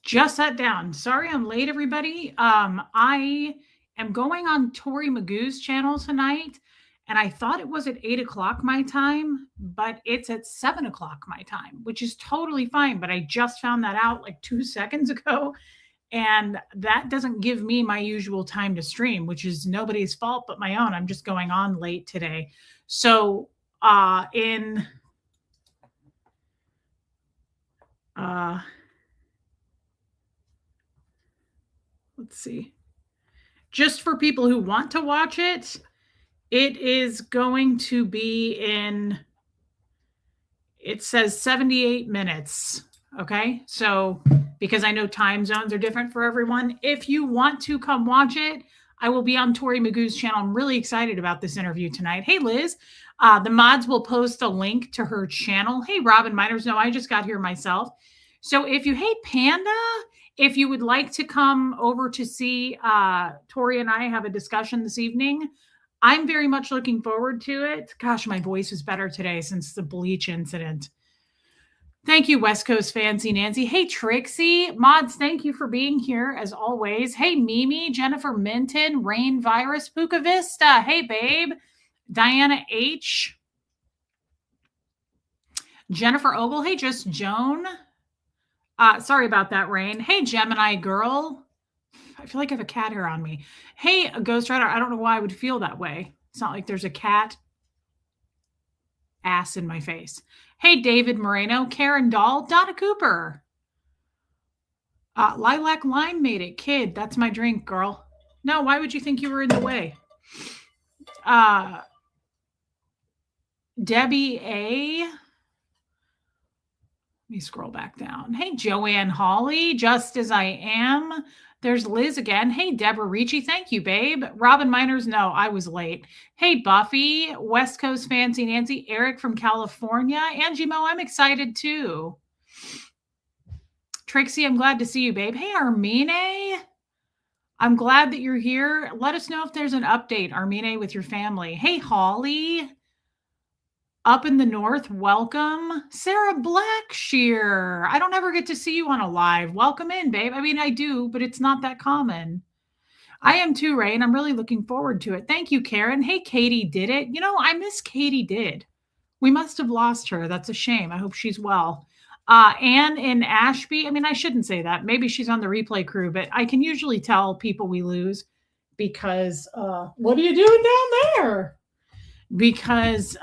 Just sat down. Sorry I'm late, everybody. I am going on Tori Magoo's channel tonight, and I thought it was at 8 o'clock my time, but it's at 7 o'clock my time, which is totally fine. But I just found that out like 2 seconds ago, and that doesn't give me my usual time to stream, which is nobody's fault but my own. I'm just going on late today. So, in uh, let's see, just for people who want to watch it, it is going to be in, it says 78 minutes. Okay. So, because I know time zones are different for everyone, if you want to come watch it, I will be on Tori Magoo's channel. I'm really excited about this interview tonight. Hey, Liz. The mods will post a link to her channel. Hey, Robin Miners. No, I just got here myself. So if you hate Panda, if you would like to come over to see Tori and I have a discussion this evening, I'm very much looking forward to it. Gosh, my voice is better today since the bleach incident. Thank you, West Coast Fancy Nancy. Hey, Trixie. Mods, thank you for being here as always. Hey, Mimi, Jennifer Minton, Rain Virus, Puka Vista. Hey, babe. Diana H. Jennifer Ogle. Hey, just Joan. Sorry about that, Rain. Hey, Gemini girl. I feel like I have a cat hair on me. Hey, Ghost Rider. I don't know why I would feel that way. It's not like there's a cat ass in my face. Hey, David Moreno, Karen Dahl, Donna Cooper. Lilac Lime made it. Kid, that's my drink, girl. No, why would you think you were in the way? Debbie A. Let me scroll back down. Hey, Joanne Hawley, Just As I Am. There's Liz again. Hey, Deborah Ricci. Thank you, babe. Robin Miners. No, I was late. Hey, Buffy. West Coast Fancy Nancy. Eric from California. Angie Mo, I'm excited too. Trixie, I'm glad to see you, babe. Hey, Armine. I'm glad that you're here. Let us know if there's an update, Armine, with your family. Hey, Holly. Up in the north, welcome. Sarah Blackshear. I don't ever get to see you on a live. Welcome in, babe. I mean, I do, but it's not that common. I am too, Ray, and I'm really looking forward to it. Thank you, Karen. Hey, Katie did it. You know, I miss Katie did. We must have lost her. That's a shame. I hope she's well. Anne in Ashby. I mean, I shouldn't say that. Maybe she's on the replay crew, but I can usually tell people we lose because what are you doing down there? Because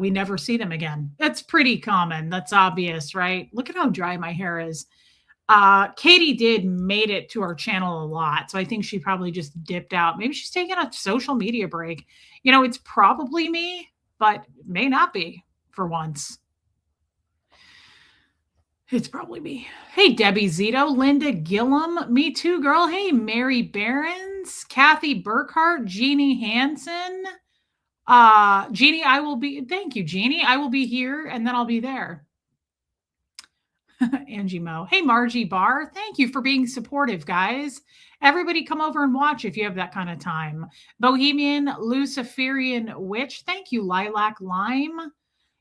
we never see them again. That's pretty common. That's obvious, right? Look at how dry my hair is. Katie did made it to our channel a lot. So I think she probably just dipped out. Maybe she's taking a social media break. You know, it's probably me, but it may not be for once. It's probably me. Hey, Debbie Zito, Linda Gillum, me too, girl. Hey, Mary Behrens, Kathy Burkhart, Jeannie Hansen. Jeannie, thank you, Jeannie. I will be here and then I'll be there. Angie Mo. Hey, Margie Barr. Thank you for being supportive, guys. Everybody come over and watch if you have that kind of time. Bohemian Luciferian Witch. Thank you, Lilac Lime.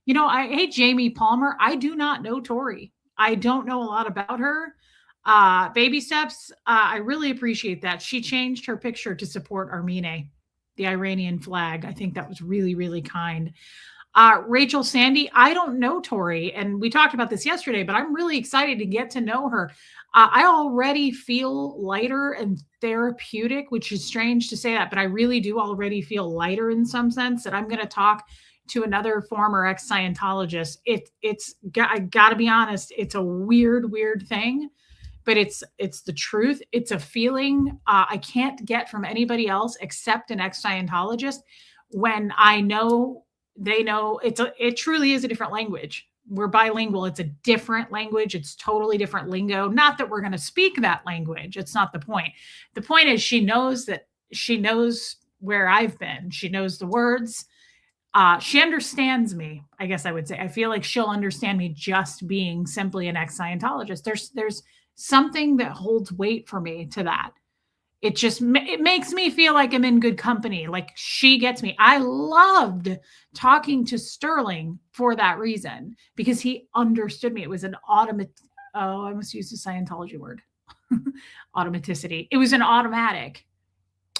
You know, hey, Jamie Palmer. I do not know Tori. I don't know a lot about her. Baby steps. I really appreciate that. She changed her picture to support Armine, the Iranian flag. I think that was really, really kind. Rachel Sandy, I don't know Tori, and we talked about this yesterday, but I'm really excited to get to know her. I already feel lighter and therapeutic, which is strange to say that, but I really do already feel lighter in some sense that I'm going to talk to another former ex-Scientologist. I got to be honest, it's a weird thing. But it's the truth. It's a feeling I can't get from anybody else except an ex-Scientologist. When I know they know, it truly is a different language. We're bilingual. It's a different language. It's totally different lingo. Not that we're going to speak that language. It's not the point. The point is she knows where I've been. She knows the words. She understands me, I guess I would say. I feel like she'll understand me just being simply an ex-Scientologist. There's something that holds weight for me to that. It makes me feel like I'm in good company. Like she gets me. I loved talking to Sterling for that reason, because he understood me. It was an Oh, I must use the Scientology word. Automaticity. It was an automatic.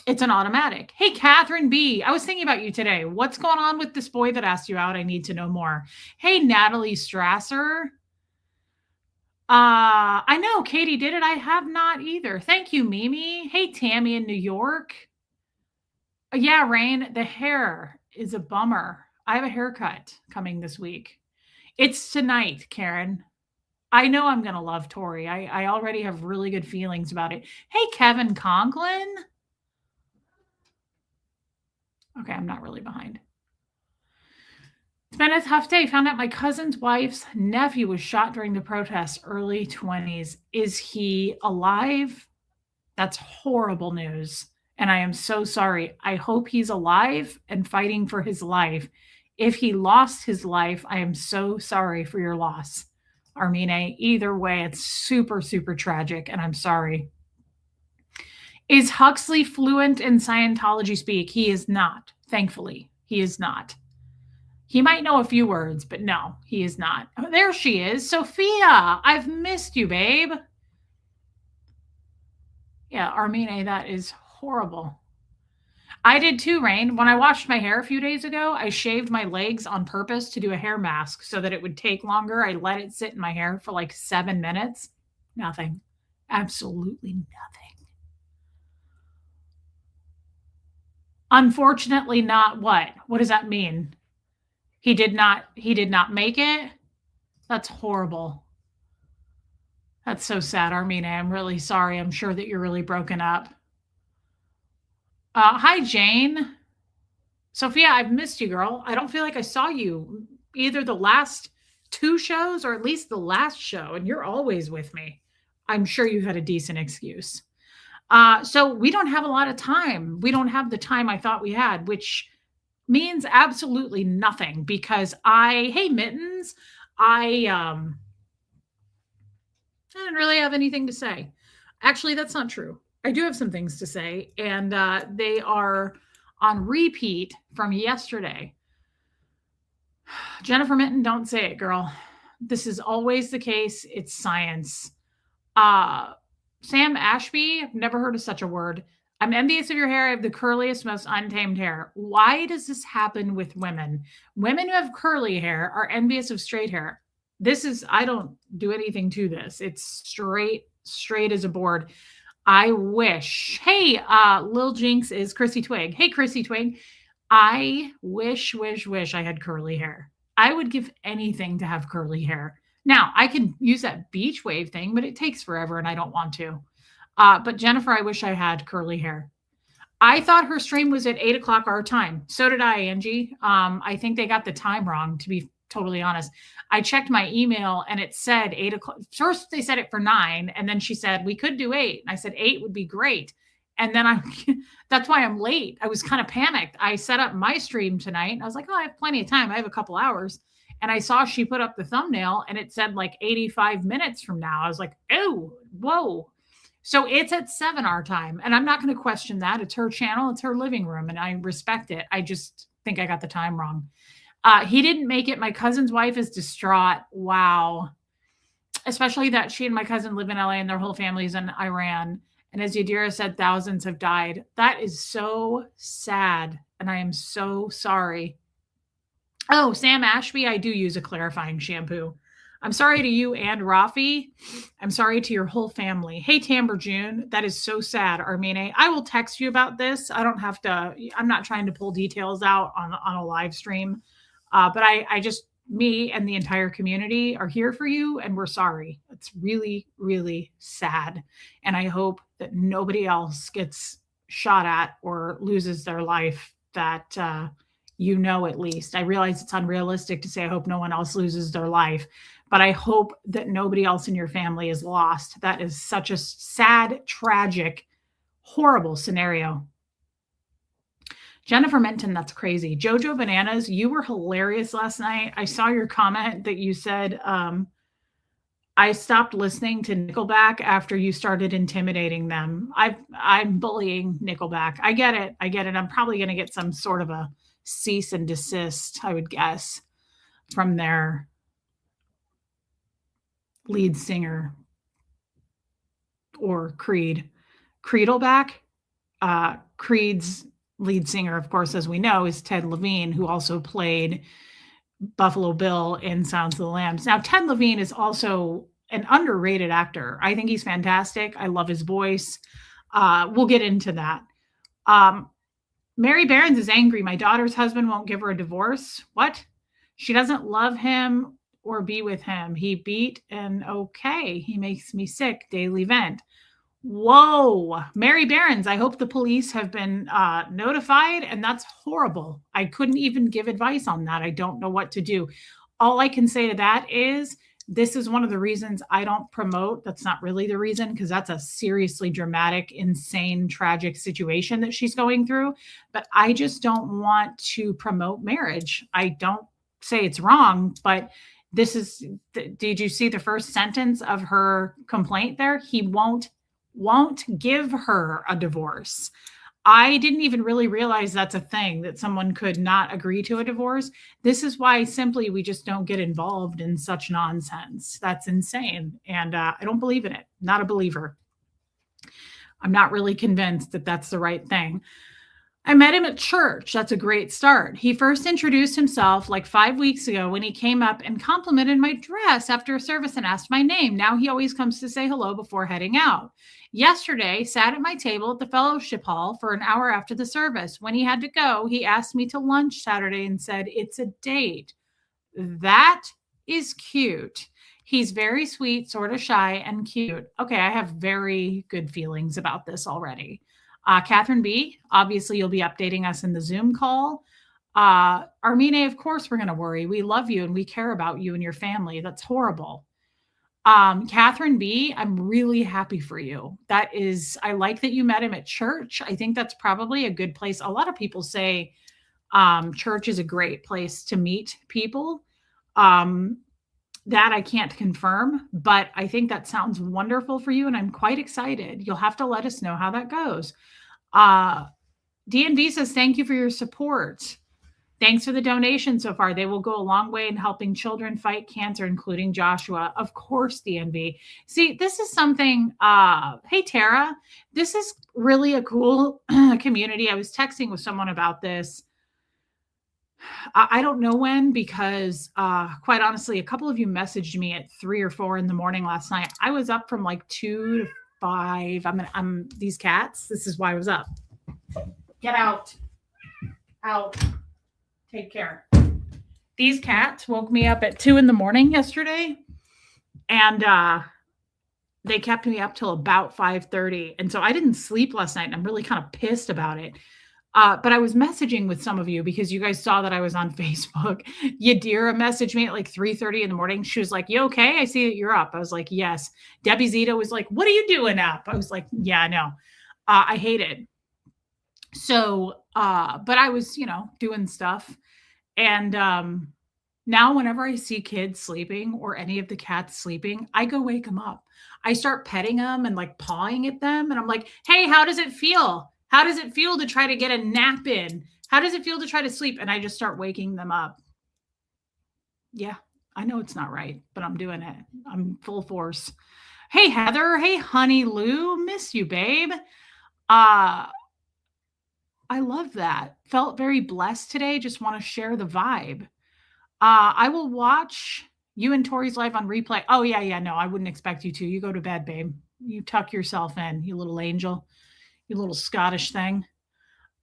It's an automatic. Hey, Catherine B. I was thinking about you today. What's going on with this boy that asked you out? I need to know more. Hey, Natalie Strasser. I know Katie did it. I have not either. Thank you, Mimi. Hey, Tammy in New York. Yeah, Rain, the hair is a bummer. I have a haircut coming this week. It's tonight, Karen. I know I'm gonna love Tori. I already have really good feelings about it. Hey, Kevin Conklin. Okay, I'm not really behind. It's been a tough day. Found out my cousin's wife's nephew was shot during the protests, early 20s. Is he alive? That's horrible news. And I am so sorry. I hope he's alive and fighting for his life. If he lost his life, I am so sorry for your loss, Armine. Either way, it's super, super tragic, and I'm sorry. Is Huxley fluent in Scientology speak? He is not, thankfully. He is not. He might know a few words, but no, he is not. Oh, there she is. Sophia, I've missed you, babe. Yeah, Armine, that is horrible. I did too, Rain. When I washed my hair a few days ago, I shaved my legs on purpose to do a hair mask so that it would take longer. I let it sit in my hair for like 7 minutes. Nothing. Absolutely nothing. Unfortunately, not what? What does that mean? He did not make it? That's horrible. That's so sad, Armina. I'm really sorry. I'm sure that you're really broken up. Hi, Jane. Sophia, I've missed you, girl. I don't feel like I saw you either the last 2 shows or at least the last show, and you're always with me. I'm sure you had a decent excuse. So we don't have a lot of time. We don't have the time I thought we had, which means absolutely nothing because hey, Mittens, I didn't really have anything to say. Actually, that's not true. I do have some things to say, and they are on repeat from yesterday. Jennifer Minton, don't say it, girl. This is always the case. It's science. Sam Ashby, I've never heard of such a word. I'm envious of your hair. I have the curliest, most untamed hair. Why does this happen with women? Women who have curly hair are envious of straight hair. I don't do anything to this. It's straight as a board. I wish. Hey, Lil Jinx is Chrissy Twig. Hey, Chrissy Twig. I wish I had curly hair. I would give anything to have curly hair. Now, I can use that beach wave thing, but it takes forever and I don't want to. But Jennifer, I wish I had curly hair. I thought her stream was at 8:00 our time. So did I, Angie. I think they got the time wrong, to be totally honest. I checked my email and it said 8:00. First, they said it for 9. And then she said, we could do 8. And I said, 8 would be great. And then that's why I'm late. I was kind of panicked. I set up my stream tonight and I was like, oh, I have plenty of time. I have a couple hours. And I saw she put up the thumbnail and it said like 85 minutes from now. I was like, oh, whoa. So it's at 7 our time. And I'm not going to question that. It's her channel. It's her living room. And I respect it. I just think I got the time wrong. He didn't make it. My cousin's wife is distraught. Wow. Especially that she and my cousin live in LA and their whole family's in Iran. And as Yadira said, thousands have died. That is so sad. And I am so sorry. Oh, Sam Ashby, I do use a clarifying shampoo. I'm sorry to you and Rafi. I'm sorry to your whole family. Hey, Tamber June, that is so sad, Armine. I will text you about this. I don't have to, I'm not trying to pull details out on a live stream. But I just, me and the entire community are here for you and we're sorry. It's really, really sad. And I hope that nobody else gets shot at or loses their life that, at least. I realize it's unrealistic to say, I hope no one else loses their life, but I hope that nobody else in your family is lost. That is such a sad, tragic, horrible scenario. Jennifer Menton, that's crazy. Jojo Bananas, you were hilarious last night. I saw your comment that you said, I stopped listening to Nickelback after you started intimidating them. I'm bullying Nickelback. I get it. I'm probably going to get some sort of a cease and desist, I would guess, from their lead singer or Creed. Creedleback. Creed's lead singer, of course, as we know, is Ted Levine, who also played Buffalo Bill in Sounds of the Lambs. Now, Ted Levine is also an underrated actor. I think he's fantastic. I love his voice. We'll get into that. Mary Behrens is angry. My daughter's husband won't give her a divorce. What? She doesn't love him or be with him. He beat and okay. He makes me sick. Daily vent. Whoa, Mary Behrens, I hope the police have been notified, and that's horrible. I couldn't even give advice on that. I don't know what to do. All I can say to that is this is one of the reasons I don't promote. That's not really the reason, because that's a seriously dramatic, insane, tragic situation that she's going through. But I just don't want to promote marriage. I don't say it's wrong, but this is, did you see the first sentence of her complaint there? He won't give her a divorce. I didn't even really realize that's a thing, that someone could not agree to a divorce. This is why simply we just don't get involved in such nonsense. That's insane. And I don't believe in it. Not a believer. I'm not really convinced that that's the right thing. I met him at church. That's a great start. He first introduced himself like 5 weeks ago when he came up and complimented my dress after a service and asked my name. Now he always comes to say hello before heading out. Yesterday, sat at my table at the fellowship hall for an hour after the service. When he had to go, he asked me to lunch Saturday and said, "It's a date." That is cute. He's very sweet, sort of shy and cute. Okay, I have very good feelings about this already. Catherine B., obviously you'll be updating us in the Zoom call. Armine, of course we're going to worry. We love you and we care about you and your family. That's horrible. Catherine B., I'm really happy for you. That is, I like that you met him at church. I think that's probably a good place. A lot of people say church is a great place to meet people. That I can't confirm, but I think that sounds wonderful for you, and I'm quite excited. You'll have to let us know how that goes. DNV says, thank you for your support. Thanks for the donation so far. They will go a long way in helping children fight cancer, including Joshua. Of course, DNV. See, this is something, hey, Tara, this is really a cool community. I was texting with someone about this. I don't know when, because quite honestly, a couple of you messaged me at 3 or 4 in the morning last night. I was up from like 2 to 5. I'm these cats. This is why I was up. Get out. Out. Take care. These cats woke me up at 2 in the morning yesterday, and they kept me up till about 5:30. And so I didn't sleep last night, and I'm really kind of pissed about it. But I was messaging with some of you because you guys saw that I was on Facebook. Yadira messaged me at like 3:30 in the morning. She was like, "You okay? I see that you're up." I was like, "Yes." Debbie Zito was like, "What are you doing up?" I was like, "Yeah, I know." I hate it. So, but I was, doing stuff. And now whenever I see kids sleeping or any of the cats sleeping, I go wake them up. I start petting them and like pawing at them. And I'm like, "Hey, how does it feel? How does it feel to try to get a nap in? How does it feel to try to sleep?" And I just start waking them up. Yeah, I know it's not right, but I'm doing it. I'm full force. Hey, Heather. Hey, Honey Lou. Miss you, babe. I love that. Felt very blessed today. Just want to share the vibe. I will watch you and Tori's live on replay. Oh, yeah. No, I wouldn't expect you to. You go to bed, babe. You tuck yourself in, you little angel. You little Scottish thing.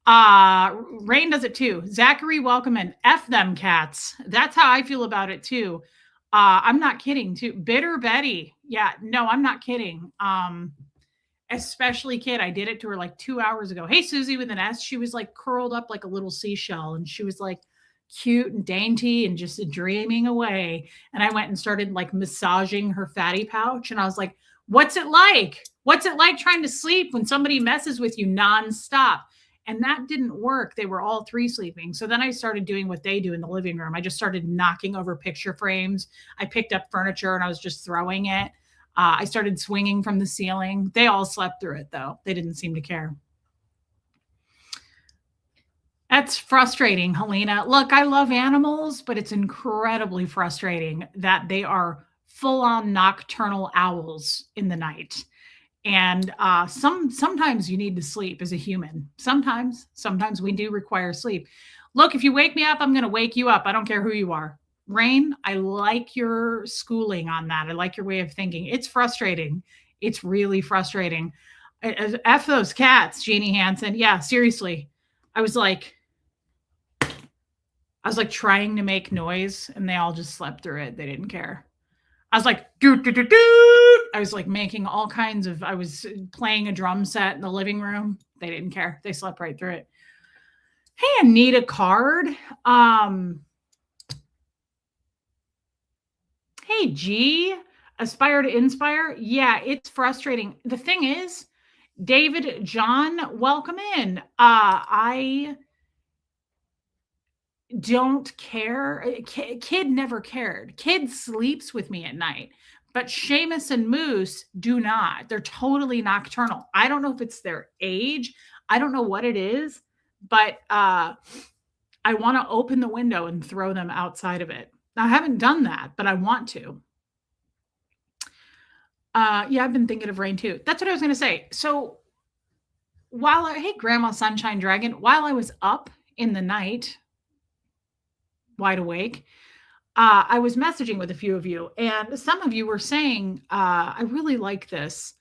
Rain does it too. Zachary, welcome in. F them cats. That's how I feel about it too. I'm not kidding too. Bitter Betty. Yeah, no, I'm not kidding. Especially Kid. I did it to her like 2 hours ago. Hey, Susie with an S. She was like curled up like a little seashell, and she was like cute and dainty and just dreaming away. And I went and started like massaging her fatty pouch, and I was like, "What's it like? What's it like trying to sleep when somebody messes with you nonstop?" And that didn't work. They were all 3 sleeping. So then I started doing what they do in the living room. I just started knocking over picture frames. I picked up furniture and I was just throwing it. I started swinging from the ceiling. They all slept through it, though. They didn't seem to care. That's frustrating, Helena. Look, I love animals, but it's incredibly frustrating that they are full on nocturnal owls in the night. And sometimes you need to sleep as a human. Sometimes we do require sleep. Look, if you wake me up, I'm going to wake you up. I don't care who you are. Rain, I like your schooling on that. I like your way of thinking. It's frustrating. It's really frustrating. F those cats, Jeannie Hansen. Yeah, seriously. I was like, trying to make noise and they all just slept through it. They didn't care. I was like, doo, doo, doo, doo. I was like making all kinds of, I was playing a drum set in the living room. They didn't care. They slept right through it. Hey, Anita Card. Hey, G. Aspire to inspire. Yeah, it's frustrating. The thing is, David John, welcome in. I don't care. Kid never cared. Kid sleeps with me at night, but Seamus and Moose do not. They're totally nocturnal. I don't know if it's their age. I don't know what it is, but I want to open the window and throw them outside of it. I haven't done that, but I want to. Yeah, I've been thinking of rain too. That's what I was going to say. So hey, Grandma Sunshine Dragon, while I was up in the night, wide awake, I was messaging with a few of you, and some of you were saying, I really like this.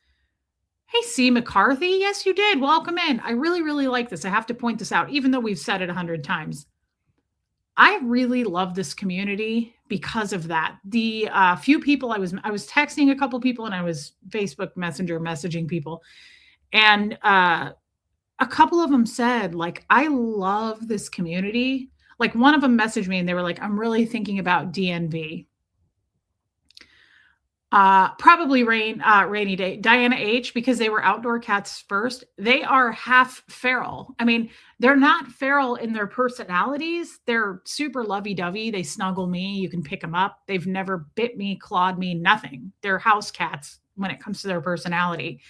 Hey, C. McCarthy. Yes, you did. Welcome in. I really, really like this. I have to point this out, even though we've said it 100 times. I really love this community because of that. The few people I was texting a couple people and I was Facebook Messenger messaging people. And a couple of them said, like, I love this community. Like one of them messaged me and they were like, I'm really thinking about DNV. Probably rainy day. Diana H, because they were outdoor cats first. They are half feral. I mean, they're not feral in their personalities. They're super lovey-dovey. They snuggle me. You can pick them up. They've never bit me, clawed me, nothing. They're house cats when it comes to their personality.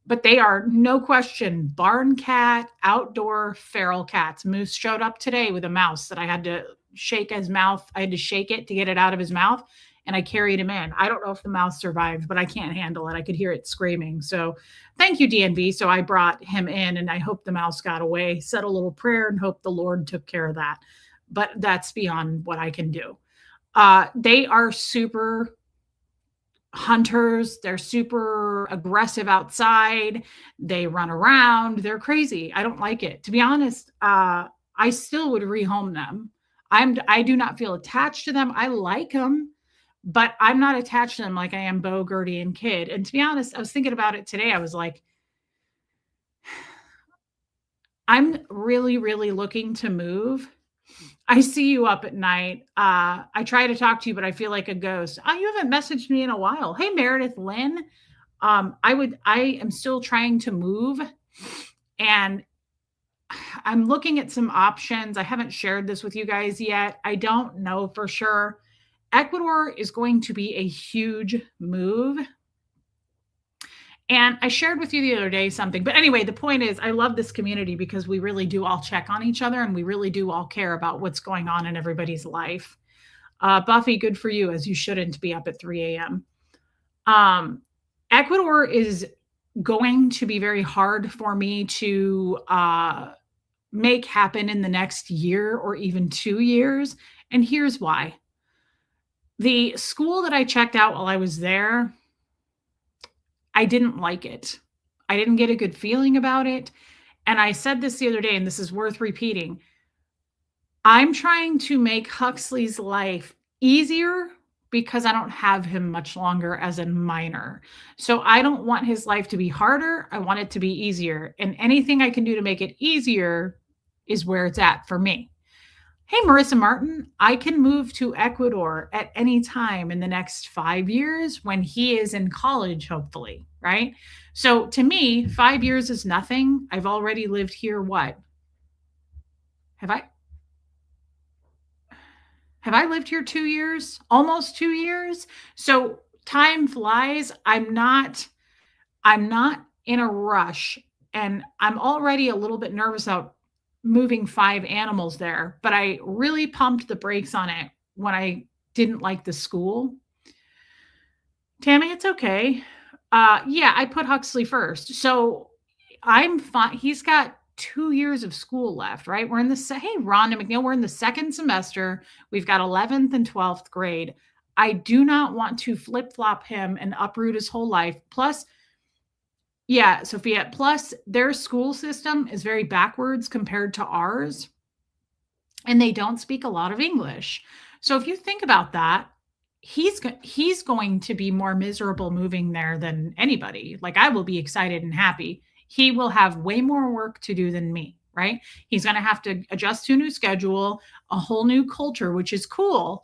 But they are, no question, barn cat, outdoor feral cats. Moose showed up today with a mouse that I had to shake his mouth. I had to shake it to get it out of his mouth. And I carried him in. I don't know if the mouse survived, but I can't handle it. I could hear it screaming. So thank you, DNV. So I brought him in and I hope the mouse got away, said a little prayer and hope the Lord took care of that. But that's beyond what I can do. They are super hunters. They're super aggressive outside. They run around. They're crazy. I don't like it. To be honest, I still would rehome them. I do not feel attached to them. I like them. But I'm not attached to them like I am Bo, Gertie, and Kid. And to be honest, I was thinking about it today. I was like, I'm really, really looking to move. I see you up at night. I try to talk to you, but I feel like a ghost. Oh, you haven't messaged me in a while. Hey, Meredith Lynn. I am still trying to move. And I'm looking at some options. I haven't shared this with you guys yet. I don't know for sure. Ecuador is going to be a huge move. And I shared with you the other day something. But anyway, the point is I love this community because we really do all check on each other and we really do all care about what's going on in everybody's life. Buffy, good for you, as you shouldn't be up at 3 a.m. Ecuador is going to be very hard for me to make happen in the next year or even 2 years. And here's why. The school that I checked out while I was there, I didn't like it. I didn't get a good feeling about it. And I said this the other day, and this is worth repeating. I'm trying to make Huxley's life easier because I don't have him much longer as a minor. So I don't want his life to be harder. I want it to be easier. And anything I can do to make it easier is where it's at for me. Hey, Marissa Martin, I can move to Ecuador at any time in the next 5 years when he is in college, hopefully, right? So to me, 5 years is nothing. I've already lived here, what? Have I lived here 2 years? Almost 2 years? So time flies. I'm not in a rush, and I'm already a little bit nervous about moving 5 animals there, but I really pumped the brakes on it when I didn't like the school. Tammy, it's okay. Yeah, I put Huxley first. So I'm fine. He's got 2 years of school left, right? We're in the hey, Rhonda McNeil, we're in the second semester. We've got 11th and 12th grade. I do not want to flip flop him and uproot his whole life. Plus, yeah, Sophia, plus their school system is very backwards compared to ours, and they don't speak a lot of English. So if you think about that, he's going to be more miserable moving there than anybody. Like I will be excited and happy. He will have way more work to do than me, right? He's going to have to adjust to a new schedule, a whole new culture, which is cool,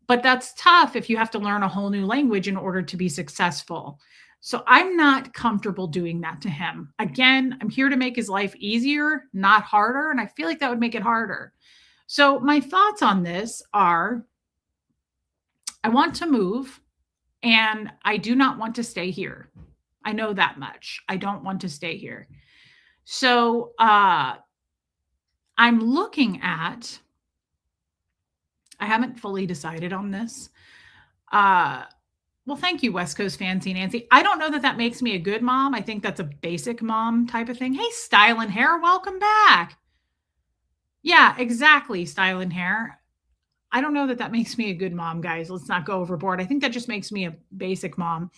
but that's tough if you have to learn a whole new language in order to be successful. So I'm not comfortable doing that to him. Again, I'm here to make his life easier, not harder, and I feel like that would make it harder. So my thoughts on this are I want to move and I do not want to stay here. I know that much. I don't want to stay here. So I'm looking at, I haven't fully decided on this. Well, thank you, West Coast Fancy Nancy. I don't know that that makes me a good mom. I think that's a basic mom type of thing. Hey, Style and Hair, welcome back. Yeah, exactly, Style and Hair. I don't know that that makes me a good mom, guys. Let's not go overboard. I think that just makes me a basic mom.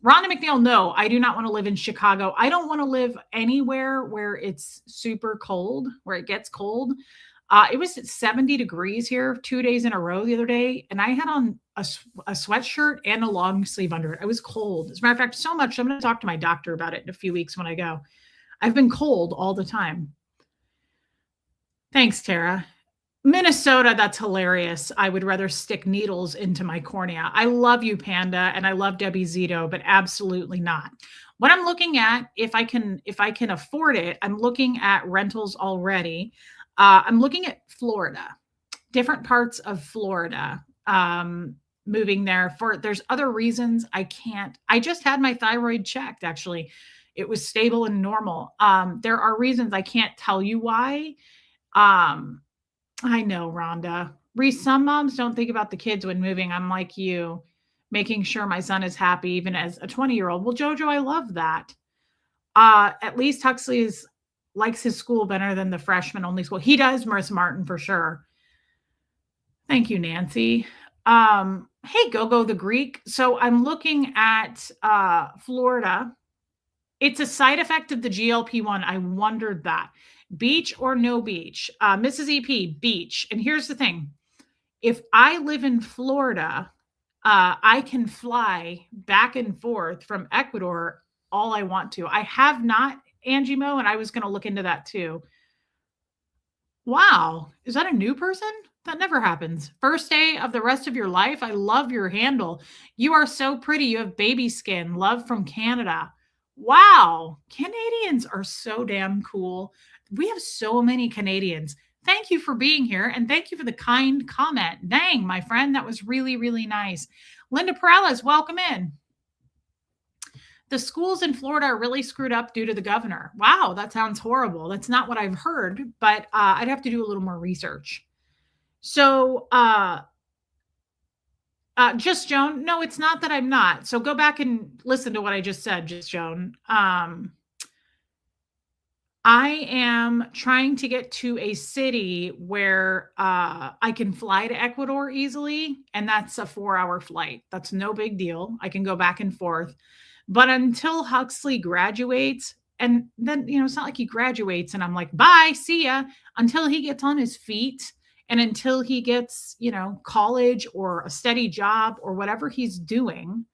Rhonda McNeil, no, I do not want to live in Chicago. I don't want to live anywhere where it's super cold, where it gets cold. It was 70 degrees here 2 days in a row the other day, and I had on a sweatshirt and a long sleeve under it. I was cold. As a matter of fact, so much, I'm going to talk to my doctor about it in a few weeks when I go. I've been cold all the time. Thanks, Tara. Minnesota, that's hilarious. I would rather stick needles into my cornea. I love you, Panda, and I love Debbie Zito, but absolutely not. What I'm looking at, if I can afford it, I'm looking at rentals already. I'm looking at Florida, different parts of Florida. Moving there for there's other reasons I can't. I just had my thyroid checked. Actually, it was stable and normal. There are reasons I can't tell you why. Um, I know, Rhonda. Reese, some moms don't think about the kids when moving. I'm like you, making sure my son is happy, even as a 20-year-old. Well, Jojo, I love that. At least Huxley likes his school better than the freshman only school. He does, Marissa Martin, for sure. Thank you, Nancy. Hey, Go the Greek. So I'm looking at Florida. It's a side effect of the GLP-1. I wondered that. Beach or no beach? Mrs. EP, beach. And here's the thing. If I live in Florida, I can fly back and forth from Ecuador all I want to. I have not, Angie Mo, and I was going to look into that too. Wow. Is that a new person? That never happens. First day of the rest of your life. I love your handle. You are so pretty. You have baby skin. Love from Canada. Wow. Canadians are so damn cool. We have so many Canadians. Thank you for being here and thank you for the kind comment. Dang, my friend, that was really, really nice. Linda Perales, welcome in. The schools in Florida are really screwed up due to the governor. Wow, that sounds horrible. That's not what I've heard, but I'd have to do a little more research. So, Just Joan, no, it's not that I'm not. So go back and listen to what I just said, Just Joan. I am trying to get to a city where I can fly to Ecuador easily, and that's a 4-hour flight. That's no big deal. I can go back and forth. But until Huxley graduates, and then, it's not like he graduates and I'm like, bye, see ya, until he gets on his feet and until he gets, college or a steady job or whatever he's doing,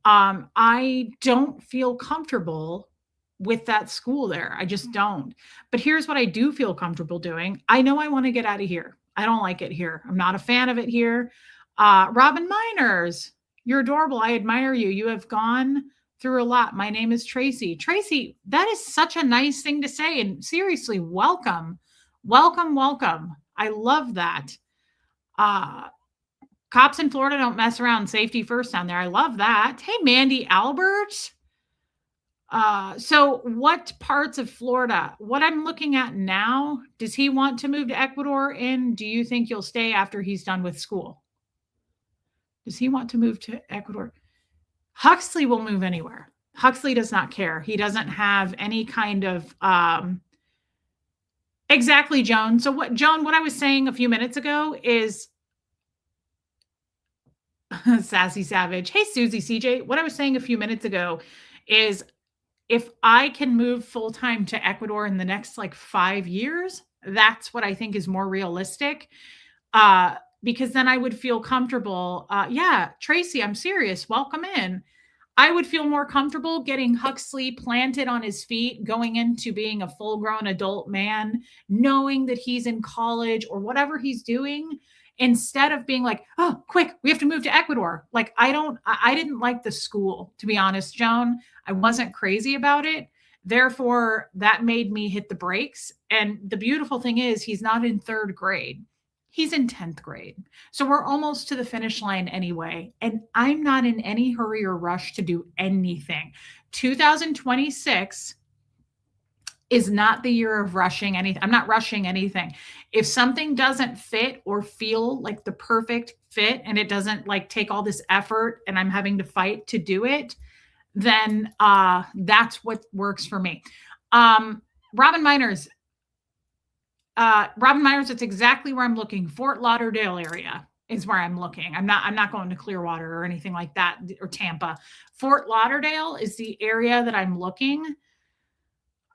I don't feel comfortable with that school there. I just don't. But here's what I do feel comfortable doing. I know I want to get out of here. I don't like it here. I'm not a fan of it here. Robin Miners, you're adorable. I admire you. You have gone through a lot. My name is Tracy. Tracy, that is such a nice thing to say. And seriously, welcome. Welcome, welcome. I love that. Cops in Florida don't mess around. Safety first down there. I love that. Hey, Mandy Albert. So what parts of Florida? What I'm looking at now, does he want to move to Ecuador? And do you think you'll stay after he's done with school? Does he want to move to Ecuador? Huxley will move anywhere. Huxley does not care. He doesn't have any kind of exactly, Joan. So what I was saying a few minutes ago is Sassy Savage. Hey, Susie CJ. What I was saying a few minutes ago is if I can move full time to Ecuador in the next like 5 years, that's what I think is more realistic. Because then I would feel comfortable. Yeah, Tracy, I'm serious. Welcome in. I would feel more comfortable getting Huxley planted on his feet, going into being a full grown adult man, knowing that he's in college or whatever he's doing, instead of being like, oh, quick, we have to move to Ecuador. Like, I didn't like the school, to be honest, Joan. I wasn't crazy about it. Therefore, that made me hit the brakes. And the beautiful thing is, he's not in third grade. He's in 10th grade. So we're almost to the finish line anyway. And I'm not in any hurry or rush to do anything. 2026 is not the year of rushing anything. I'm not rushing anything. If something doesn't fit or feel like the perfect fit and it doesn't like take all this effort and I'm having to fight to do it, then that's what works for me. Robin Miners, it's exactly where I'm looking. Fort Lauderdale area is where I'm looking. I'm not going to Clearwater or anything like that, or Tampa. Fort Lauderdale is the area that I'm looking.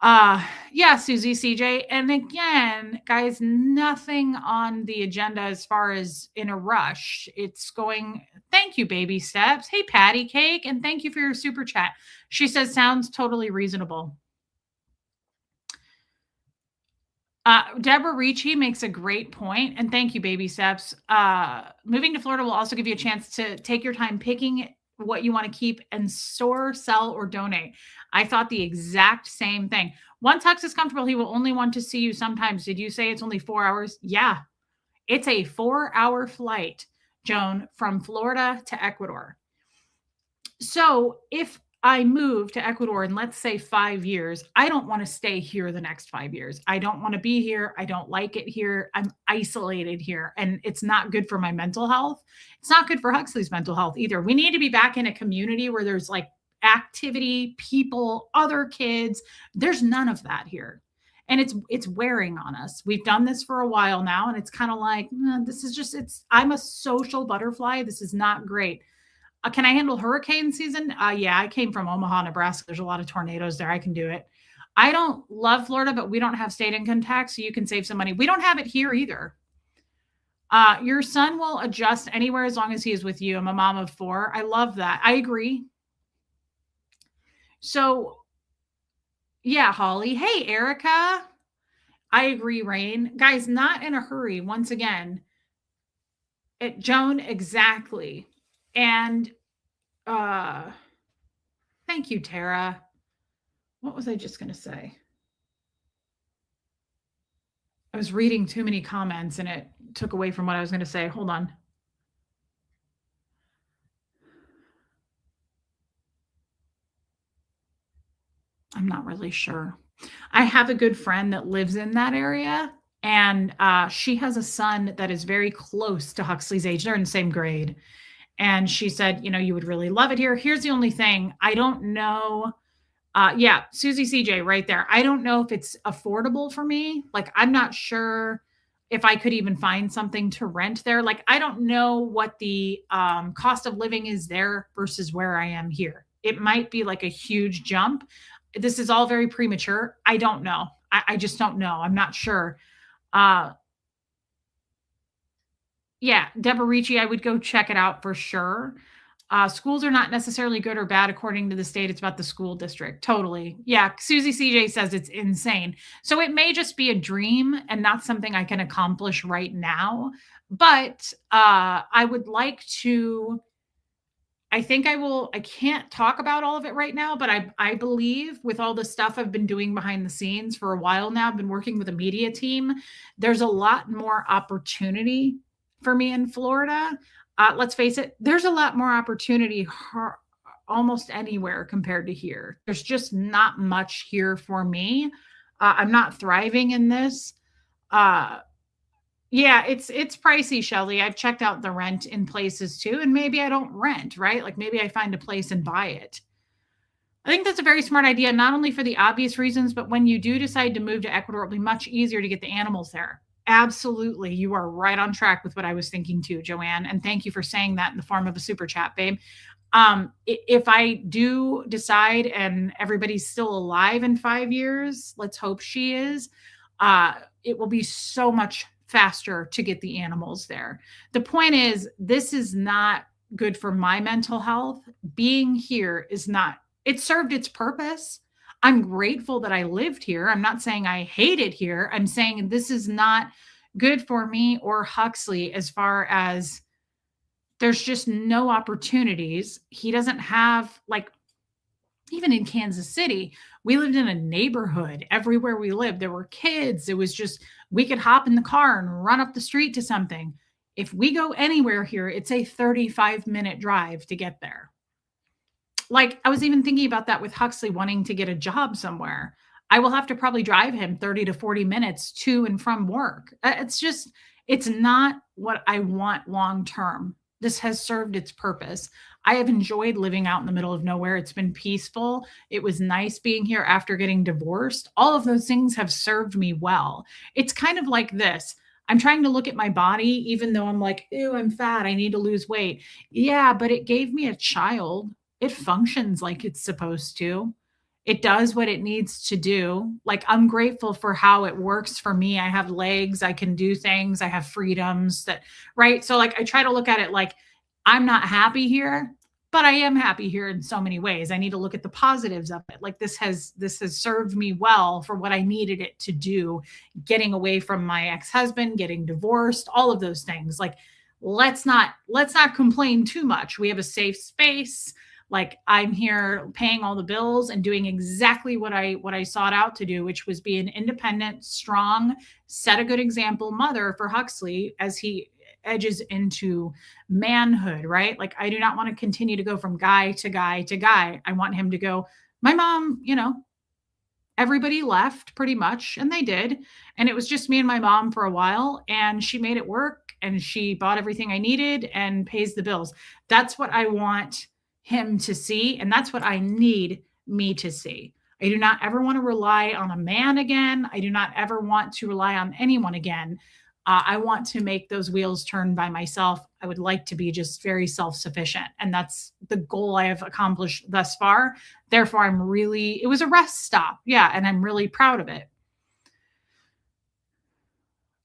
Yeah, Susie CJ. And again, guys, nothing on the agenda as far as in a rush. It's going, thank you, baby steps. Hey, Patty Cake, and thank you for your super chat. She says, sounds totally reasonable. Deborah Ricci makes a great point, and thank you, baby steps. Moving to Florida will also give you a chance to take your time picking what you want to keep and store, sell, or donate. I thought the exact same thing. Once Hux is comfortable, he will only want to see you sometimes. Did you say it's only 4 hours? Yeah, it's a 4-hour flight, Joan, from Florida to Ecuador. So if I move to Ecuador in, let's say, 5 years, I don't want to stay here the next 5 years. I don't want to be here. I don't like it here. I'm isolated here, and it's not good for my mental health. It's not good for Huxley's mental health either. We need to be back in a community where there's like activity, people, other kids. There's none of that here. And it's wearing on us. We've done this for a while now, and it's kind of like, this is just, I'm a social butterfly. This is not great. Can I handle hurricane season? Yeah, I came from Omaha, Nebraska. There's a lot of tornadoes there. I can do it. I don't love Florida, but we don't have state income tax, so you can save some money. We don't have it here either. Your son will adjust anywhere as long as he is with you. I'm a mom of 4. I love that. I agree. So, yeah, Holly. Hey, Erica. I agree, Rain. Guys, not in a hurry. Once again, Joan, exactly. And thank you, Tara. What was I just going to say? I was reading too many comments and it took away from what I was going to say. Hold on. I'm not really sure. I have a good friend that lives in that area, and she has a son that is very close to Huxley's age. They're in the same grade. And she said, you would really love it here. Here's the only thing. I don't know. Yeah, Susie CJ right there. I don't know if it's affordable for me. Like, I'm not sure if I could even find something to rent there. Like, I don't know what the cost of living is there versus where I am here. It might be like a huge jump. This is all very premature. I don't know. I just don't know. I'm not sure. Yeah, Deborah Ricci, I would go check it out for sure. Schools are not necessarily good or bad according to the state. It's about the school district. Totally. Yeah, Susie CJ says it's insane. So it may just be a dream and not something I can accomplish right now. But I would like to. I think I can't talk about all of it right now, but I believe with all the stuff I've been doing behind the scenes for a while now, I've been working with a media team. There's a lot more opportunity for me in Florida. Let's face it, there's a lot more opportunity almost anywhere compared to here. There's just not much here for me. I'm not thriving in this. Yeah, it's pricey, Shelly. I've checked out the rent in places too, and maybe I don't rent, right? Like maybe I find a place and buy it. I think that's a very smart idea, not only for the obvious reasons, but when you do decide to move to Ecuador, it'll be much easier to get the animals there. Absolutely. You are right on track with what I was thinking too, Joanne. And thank you for saying that in the form of a super chat, babe. If I do decide and everybody's still alive in 5 years, let's hope she is, uh, it will be so much faster to get the animals there. The point is, this is not good for my mental health. Being here is not, it served its purpose. I'm grateful that I lived here. I'm not saying I hate it here. I'm saying this is not good for me or Huxley as far as there's just no opportunities. He doesn't have, like, even in Kansas City, we lived in a neighborhood. Everywhere we lived, there were kids. It was just, we could hop in the car and run up the street to something. If we go anywhere here, it's a 35-minute drive to get there. Like, I was even thinking about that with Huxley wanting to get a job somewhere. I will have to probably drive him 30 to 40 minutes to and from work. It's just, it's not what I want long term. This has served its purpose. I have enjoyed living out in the middle of nowhere. It's been peaceful. It was nice being here after getting divorced. All of those things have served me well. It's kind of like this. I'm trying to look at my body, even though I'm like, ew, I'm fat. I need to lose weight. Yeah, but it gave me a child. It functions like it's supposed to. It does what it needs to do. Like, I'm grateful for how it works for me. I have legs, I can do things, I have freedoms that, right? So, like, I try to look at it like I'm not happy here, but I am happy here in so many ways. I need to look at the positives of it. Like, this has served me well for what I needed it to do, getting away from my ex-husband, getting divorced, all of those things. Like, let's not complain too much. We have a safe space. Like, I'm here paying all the bills and doing exactly what I sought out to do, which was be an independent, strong, set a good example mother for Huxley as he edges into manhood, right? Like, I do not want to continue to go from guy to guy to guy. I want him to go, my mom, everybody left pretty much, and they did. And it was just me and my mom for a while, and she made it work and she bought everything I needed and pays the bills. That's what I want him to see, and that's what I need me to see. I do not ever want to rely on a man again. I do not ever want to rely on anyone again. I want to make those wheels turn by myself. I would like to be just very self sufficient. And that's the goal I have accomplished thus far. Therefore, it was a rest stop. Yeah. And I'm really proud of it.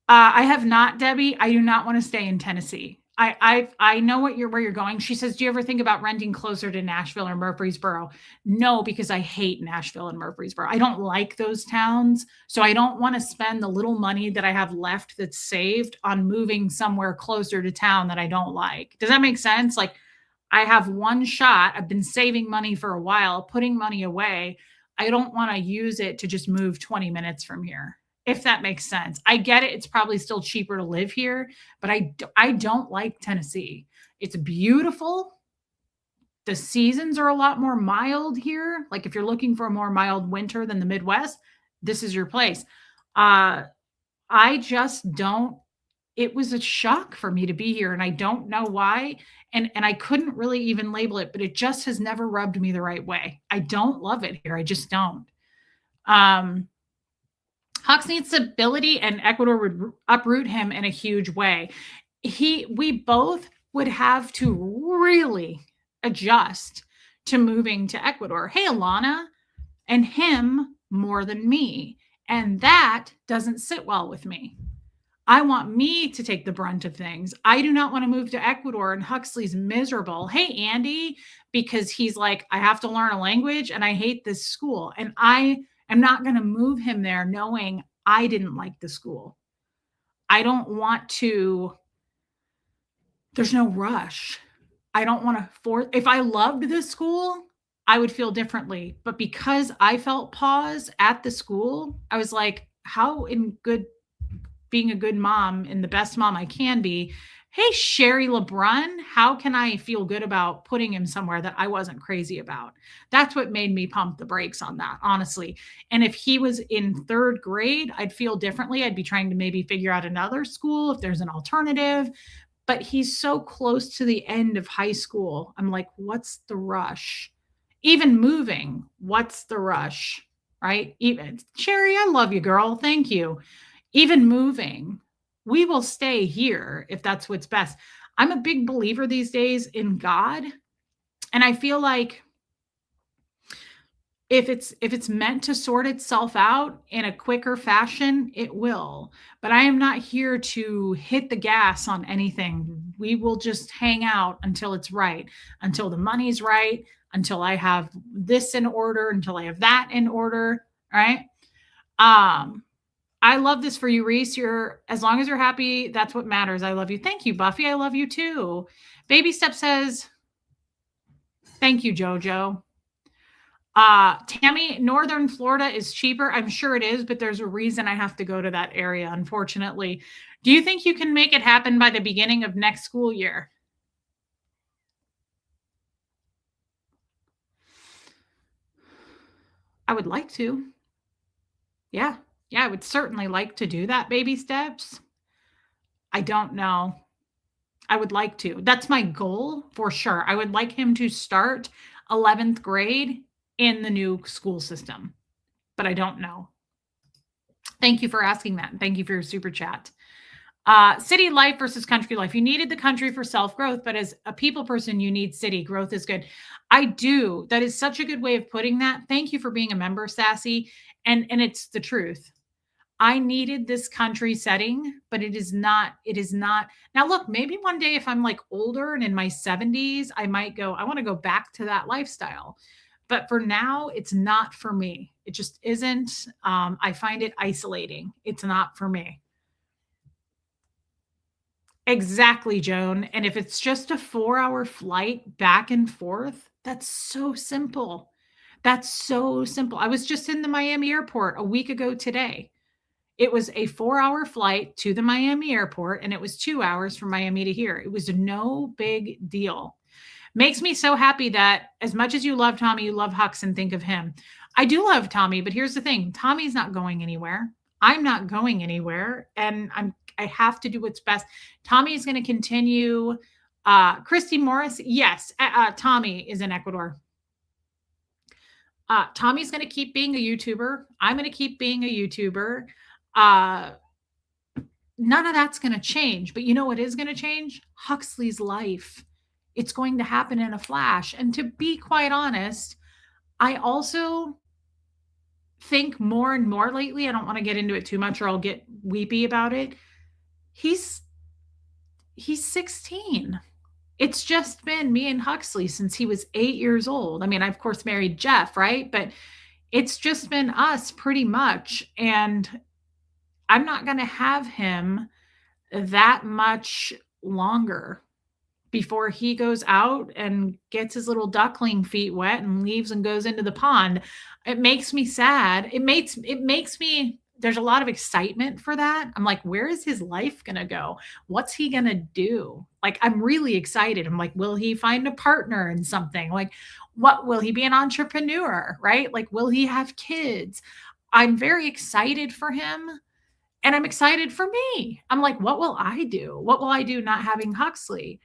I have not, Debbie. I do not want to stay in Tennessee. I know where you're going. She says, "Do you ever think about renting closer to Nashville or Murfreesboro?" No, because I hate Nashville and Murfreesboro. I don't like those towns, so I don't want to spend the little money that I have left that's saved on moving somewhere closer to town that I don't like. Does that make sense? Like, I have one shot. I've been saving money for a while, putting money away. I don't want to use it to just move 20 minutes from here, if that makes sense. I get it. It's probably still cheaper to live here, but I don't like Tennessee. It's beautiful. The seasons are a lot more mild here. Like, if you're looking for a more mild winter than the Midwest, this is your place. Uh, I just don't, it was a shock for me to be here, and I don't know why. And I couldn't really even label it, but it just has never rubbed me the right way. I don't love it here. I just don't. Um, Hawks needs stability, and Ecuador would uproot him in a huge way. We both would have to really adjust to moving to Ecuador. Hey, Alana, and him more than me. And that doesn't sit well with me. I want me to take the brunt of things. I do not want to move to Ecuador and Huxley's miserable. Hey, Andy, because he's like, I have to learn a language and I hate this school. And I am not going to move him there knowing I didn't like the school. I don't want to, there's no rush. I don't want to force, if I loved the school, I would feel differently. But because I felt pause at the school, I was like, how in good being a good mom and the best mom I can be, Hey, Sherry LeBrun, how can I feel good about putting him somewhere that I wasn't crazy about? That's what made me pump the brakes on that, honestly. And if he was in third grade, I'd feel differently. I'd be trying to maybe figure out another school if there's an alternative. But he's so close to the end of high school. I'm like, what's the rush? Even moving, what's the rush? Right? Even Sherry, I love you, girl. Thank you. Even moving, we will stay here if that's what's best. I'm a big believer these days in God, and I feel like if it's meant to sort itself out in a quicker fashion, it will. But I am not here to hit the gas on anything. We will just hang out until it's right, until the money's right, until I have this in order, until I have that in order, right? Um I love this for you, Reese. You're as long as you're happy, that's what matters. I love you. Thank you, Buffy. I love you too. Baby Step says, thank you, Jojo. Tammy, Northern Florida is cheaper. I'm sure it is, but there's a reason I have to go to that area, unfortunately. Do you think you can make it happen by the beginning of next school year? I would like to. Yeah. Yeah, I would certainly like to do that, baby steps. I don't know. I would like to. That's my goal for sure. I would like him to start 11th grade in the new school system, but I don't know. Thank you for asking that. Thank you for your super chat. City life versus country life. You needed the country for self growth, but as a people person, you need city. Growth is good. I do. That is such a good way of putting that. Thank you for being a member, Sassy. And it's the truth. I needed this country setting, but it is not. Now, look, maybe one day if I'm like older and in my 70s, I might go, I want to go back to that lifestyle. But for now, it's not for me. It just isn't. I find it isolating. It's not for me. Exactly, Joan. And if it's just a 4-hour flight back and forth, that's so simple. That's so simple. I was just in the Miami airport a week ago today. It was a 4-hour flight to the Miami airport, and it was 2 hours from Miami to here. It was no big deal. Makes me so happy that as much as you love Tommy, you love Hux and think of him. I do love Tommy, but here's the thing: Tommy's not going anywhere. I'm not going anywhere, and I have to do what's best. Tommy is going to continue. Christy Morris, yes, Tommy is in Ecuador. Tommy's going to keep being a YouTuber. I'm going to keep being a YouTuber. Uh, None of that's going to change. But you know what is going to change? Huxley's life. It's going to happen in a flash. And to be quite honest, I also think more and more lately, I don't want to get into it too much or I'll get weepy about it. He's 16. It's just been me and Huxley since he was 8 years old. I mean, I of course married Jeff, right? But it's just been us pretty much. And I'm not going to have him that much longer before he goes out and gets his little duckling feet wet and leaves and goes into the pond. It makes me sad. It makes me there's a lot of excitement for that. I'm like, where is his life going to go? What's he going to do? Like, I'm really excited. I'm like, will he find a partner in something? Like, what will he be an entrepreneur, right? Like, will he have kids? I'm very excited for him. And I'm excited for me. I'm like, what will I do? What will I do not having Huxley?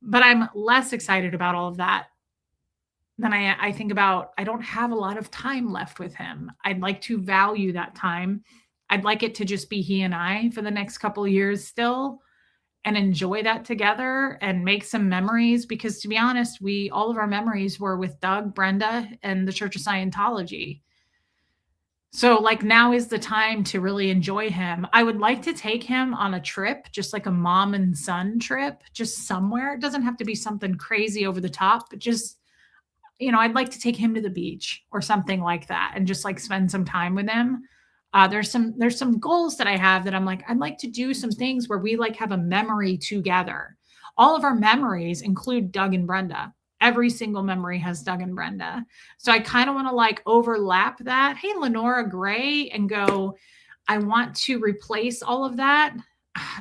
But I'm less excited about all of that than I think about. I don't have a lot of time left with him. I'd like to value that time. I'd like it to just be he and I for the next couple of years still and enjoy that together and make some memories because to be honest, we all of our memories were with Doug, Brenda, and the Church of Scientology. So, like, now is the time to really enjoy him. I would like to take him on a trip, just like a mom and son trip, just somewhere. It doesn't have to be something crazy over the top, but just, I'd like to take him to the beach or something like that and just like spend some time with him. There's some goals that I have that I'm like, I'd like to do some things where we like have a memory together. All of our memories include Doug and Brenda. Every single memory has Doug and Brenda. So I kind of want to like overlap that. Hey, Lenora Gray, and go, I want to replace all of that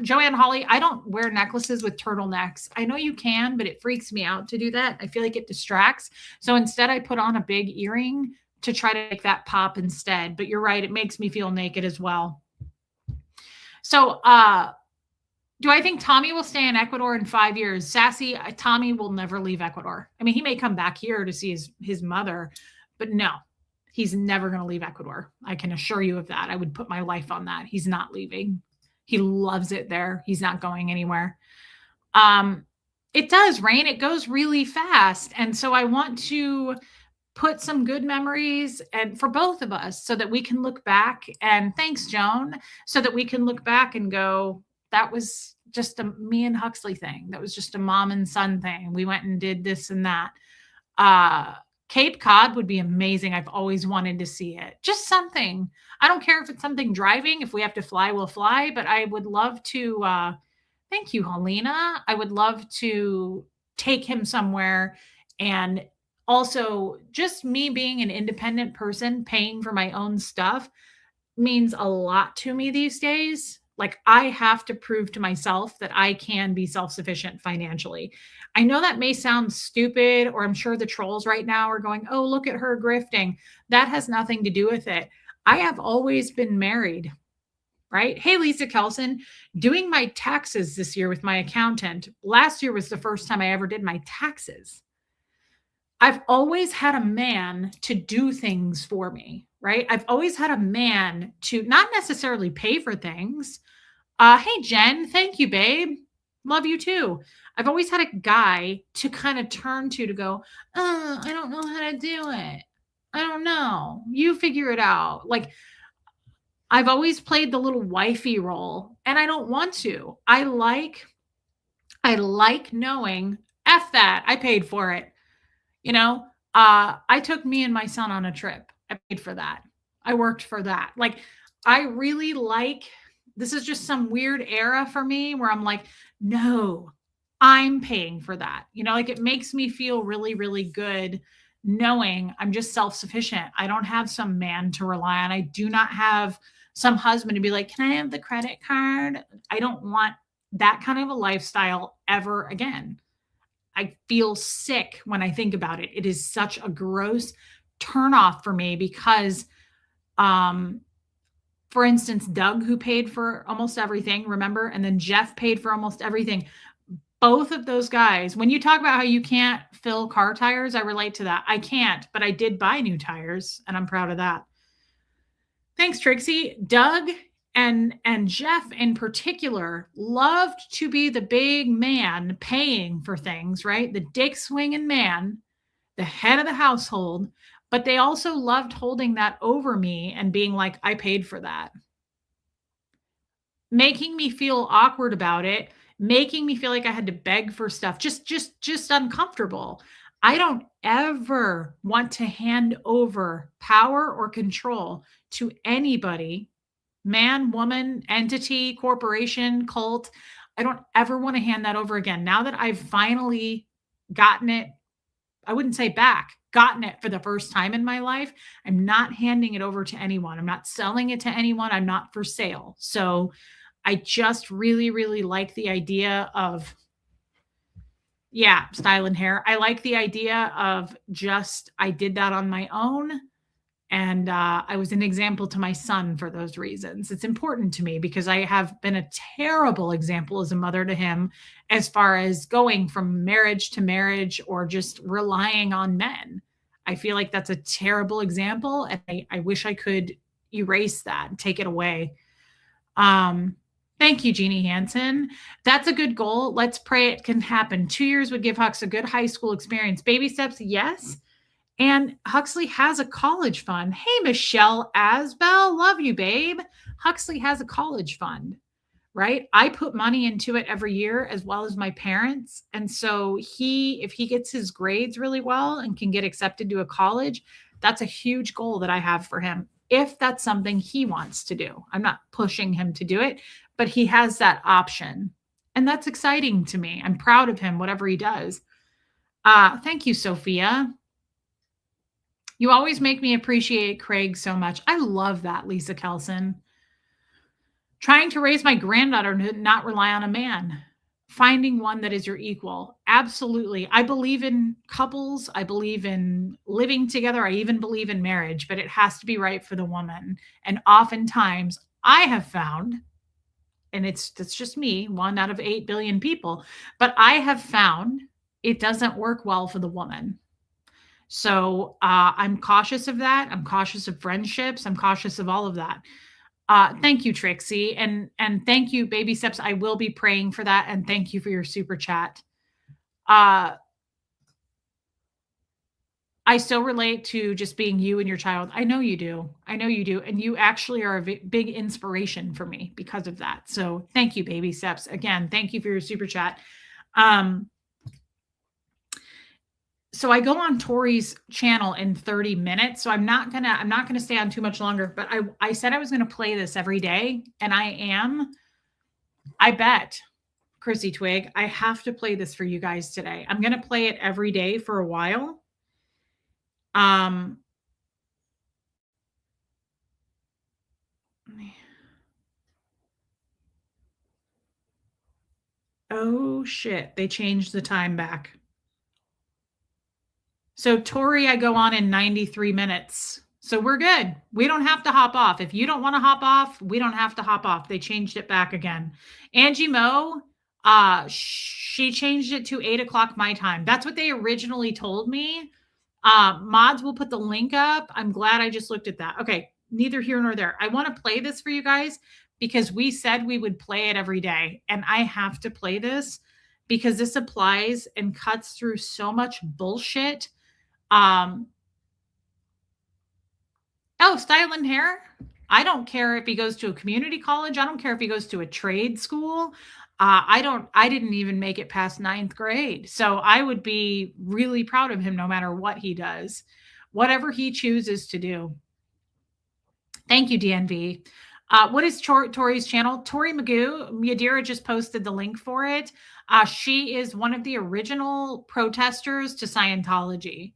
Joanne Holly, I don't wear necklaces with turtlenecks. I know you can, but it freaks me out to do that. I feel like it distracts. So instead, I put on a big earring to try to make that pop instead. But you're right, it makes me feel naked as well. So, do I think Tommy will stay in Ecuador in 5 years? Sassy, Tommy will never leave Ecuador. I mean, he may come back here to see his mother, but no, he's never going to leave Ecuador. I can assure you of that. I would put my life on that. He's not leaving. He loves it there. He's not going anywhere. It does rain. It goes really fast. And so I want to put some good memories and for both of us so that we can look back and thanks, Joan, so that we can look back and go, that was just a me and Huxley thing. That was just a mom and son thing. We went and did this and that. Cape Cod would be amazing. I've always wanted to see it. Just something. I don't care if it's something driving. If we have to fly, we'll fly. But I would love to. Thank you, Helena. I would love to take him somewhere. And also, just me being an independent person, paying for my own stuff means a lot to me these days. Like, I have to prove to myself that I can be self sufficient financially. I know that may sound stupid, or I'm sure the trolls right now are going, oh, look at her grifting. That has nothing to do with it. I have always been married, right? Hey, Lisa Kelson, doing my taxes this year with my accountant. Last year was the first time I ever did my taxes. I've always had a man to do things for me, right? I've always had a man to not necessarily pay for things. Hey, Jen, thank you, babe. Love you too. I've always had a guy to kind of turn to go, I don't know how to do it. I don't know. You figure it out. Like, I've always played the little wifey role, and I don't want to. I like knowing, F that, I paid for it. You know, I took me and my son on a trip. I paid for that. I worked for that. Like, I really like, this is just some weird era for me where I'm like, no, I'm paying for that. You know, like, it makes me feel really, really good knowing I'm just self sufficient. I don't have some man to rely on. I do not have some husband to be like, can I have the credit card? I don't want that kind of a lifestyle ever again. I feel sick when I think about it. It is such a gross turnoff for me because, for instance, Doug, who paid for almost everything, remember? And then Jeff paid for almost everything. Both of those guys, when you talk about how you can't fill car tires, I relate to that. I can't, but I did buy new tires, and I'm proud of that. Thanks, Trixie. Doug and Jeff in particular loved to be the big man paying for things, right? The dick swinging man, the head of the household, but they also loved holding that over me and being like, I paid for that. Making me feel awkward about it, making me feel like I had to beg for stuff, just uncomfortable. I don't ever want to hand over power or control to anybody, man, woman, entity, corporation, cult. I don't ever want to hand that over again. Now that I've finally gotten it, I wouldn't say back, gotten it for the first time in my life, I'm not handing it over to anyone. I'm not selling it to anyone. I'm not for sale. So I just really, really like the idea of, yeah, style and hair. I like the idea of just, I did that on my own. And I was an example to my son for those reasons. It's important to me because I have been a terrible example as a mother to him as far as going from marriage to marriage or just relying on men. I feel like that's a terrible example. And I wish I could erase that and take it away. Thank you, Jeannie Hansen. That's a good goal. Let's pray it can happen. 2 years would give Hux a good high school experience. Baby steps, yes. And Huxley has a college fund. Hey, Michelle Asbell, love you, babe. Huxley has a college fund, right? I put money into it every year as well as my parents. And so if he gets his grades really well and can get accepted to a college, that's a huge goal that I have for him. If that's something he wants to do, I'm not pushing him to do it, but he has that option. And that's exciting to me. I'm proud of him, whatever he does. Thank you, Sophia. You always make me appreciate Craig so much. I love that, Lisa Kelson. Trying to raise my granddaughter to not rely on a man. Finding one that is your equal. Absolutely. I believe in couples. I believe in living together. I even believe in marriage, but it has to be right for the woman. And oftentimes I have found, and it's just me, one out of 8 billion people, but I have found it doesn't work well for the woman. So I'm cautious of that. I'm cautious of friendships. I'm cautious of all of that. Thank you, Trixie, and thank you, Baby Steps. I will be praying for that, and thank you for your super chat. Uh, I still relate to just being you and your child. I know you do. I know you do, and you actually are a big inspiration for me because of that. So thank you, Baby Steps. Again, thank you for your super chat. So I go on Tori's channel in 30 minutes. So I'm not gonna stay on too much longer, but I said I was gonna play this every day, and I am. I bet, Chrissy Twig, I have to play this for you guys today. I'm gonna play it every day for a while. Oh shit, they changed the time back. So Tori, I go on in 93 minutes. So we're good. We don't have to hop off. If you don't want to hop off, we don't have to hop off. They changed it back again. Angie Moe, she changed it to 8 o'clock my time. That's what they originally told me. Mods will put the link up. I'm glad I just looked at that. Okay, neither here nor there. I want to play this for you guys because we said we would play it every day. And I have to play this because this applies and cuts through so much bullshit. Oh, styling hair. I don't care if he goes to a community college. I don't care if he goes to a trade school. I didn't even make it past 9th grade. So I would be really proud of him no matter what he does, whatever he chooses to do. Thank you, DNV. What is Tori's channel? Tori Magoo. Yadira just posted the link for it. She is one of the original protesters to Scientology.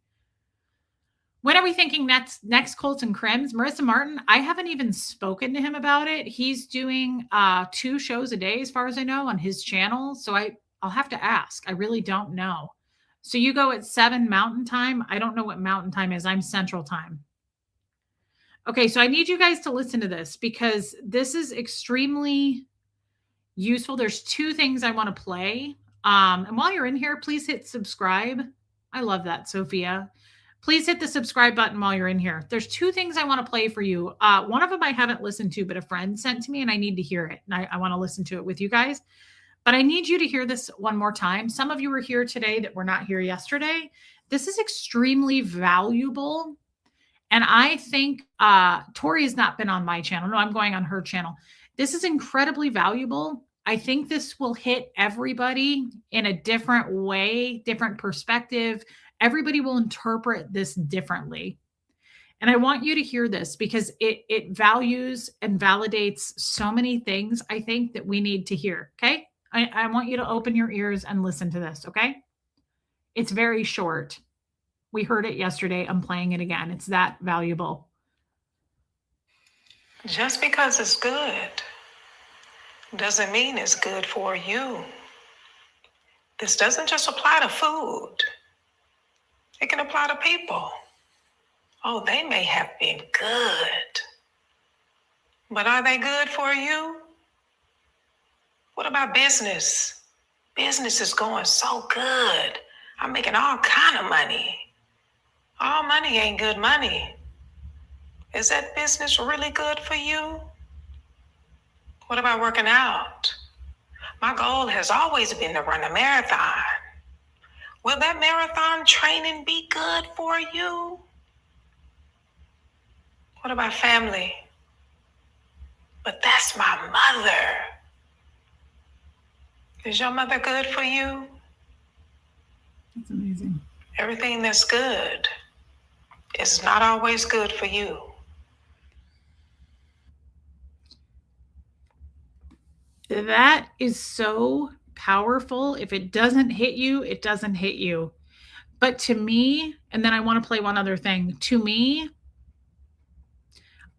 When are we thinking next Colts and Crims? Marissa Martin, I haven't even spoken to him about it. He's doing 2 shows a day, as far as I know, on his channel. So I'll have to ask. I really don't know. So you go at 7 Mountain Time. I don't know what Mountain Time is. I'm Central Time. Okay, so I need you guys to listen to this because this is extremely useful. There's 2 things I want to play. And while you're in here, please hit subscribe. I love that, Sophia. Please hit the subscribe button while you're in here. There's 2 things I want to play for you. One of them I haven't listened to, but a friend sent to me and I need to hear it. And I want to listen to it with you guys. But I need you to hear this one more time. Some of you were here today that were not here yesterday. This is extremely valuable. And I think Tori has not been on my channel. No, I'm going on her channel. This is incredibly valuable. I think this will hit everybody in a different way, different perspective. Everybody will interpret this differently. And I want you to hear this because it values and validates so many things I think that we need to hear. Okay. I want you to open your ears and listen to this. Okay. It's very short. We heard it yesterday. I'm playing it again. It's that valuable. Just because it's good doesn't mean it's good for you. This doesn't just apply to food. It can apply to people. Oh, they may have been good, but are they good for you? What about business? Business is going so good. I'm making all kind of money. All money ain't good money. Is that business really good for you? What about working out? My goal has always been to run a marathon. Will that marathon training be good for you? What about family? But that's my mother. Is your mother good for you? That's amazing. Everything that's good is not always good for you. That is so powerful. If it doesn't hit you, it doesn't hit you. But to me, and then I want to play one other thing. To me,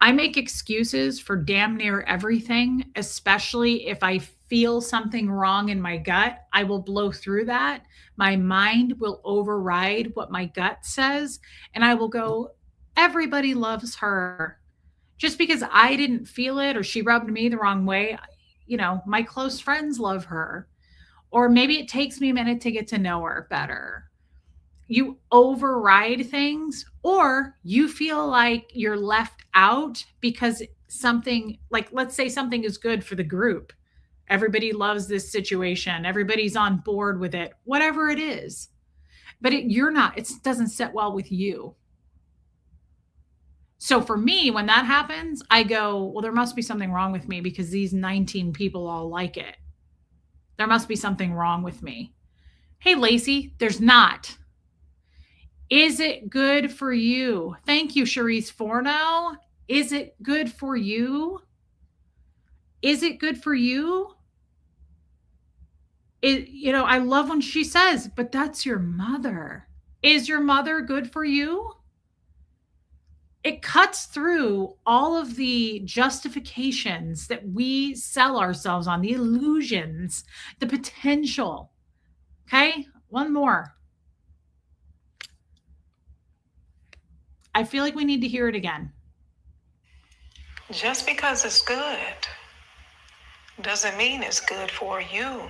I make excuses for damn near everything, especially if I feel something wrong in my gut. I will blow through that. My mind will override what my gut says, and I will go, everybody loves her. Just because I didn't feel it or she rubbed me the wrong way, my close friends love her. Or maybe it takes me a minute to get to know her better. You override things, or you feel like you're left out because something, like, let's say something is good for the group. Everybody loves this situation. Everybody's on board with it, whatever it is. But you're not, it doesn't sit well with you. So for me, when that happens, I go, well, there must be something wrong with me because these 19 people all like it. There must be something wrong with me. Hey, Lacey, there's not. Is it good for you? Thank you, Charisse Forno. Is it good for you? Is it good for you? I love when she says, but that's your mother. Is your mother good for you? It cuts through all of the justifications that we sell ourselves on, the illusions, the potential. Okay, one more. I feel like we need to hear it again. Just because it's good doesn't mean it's good for you.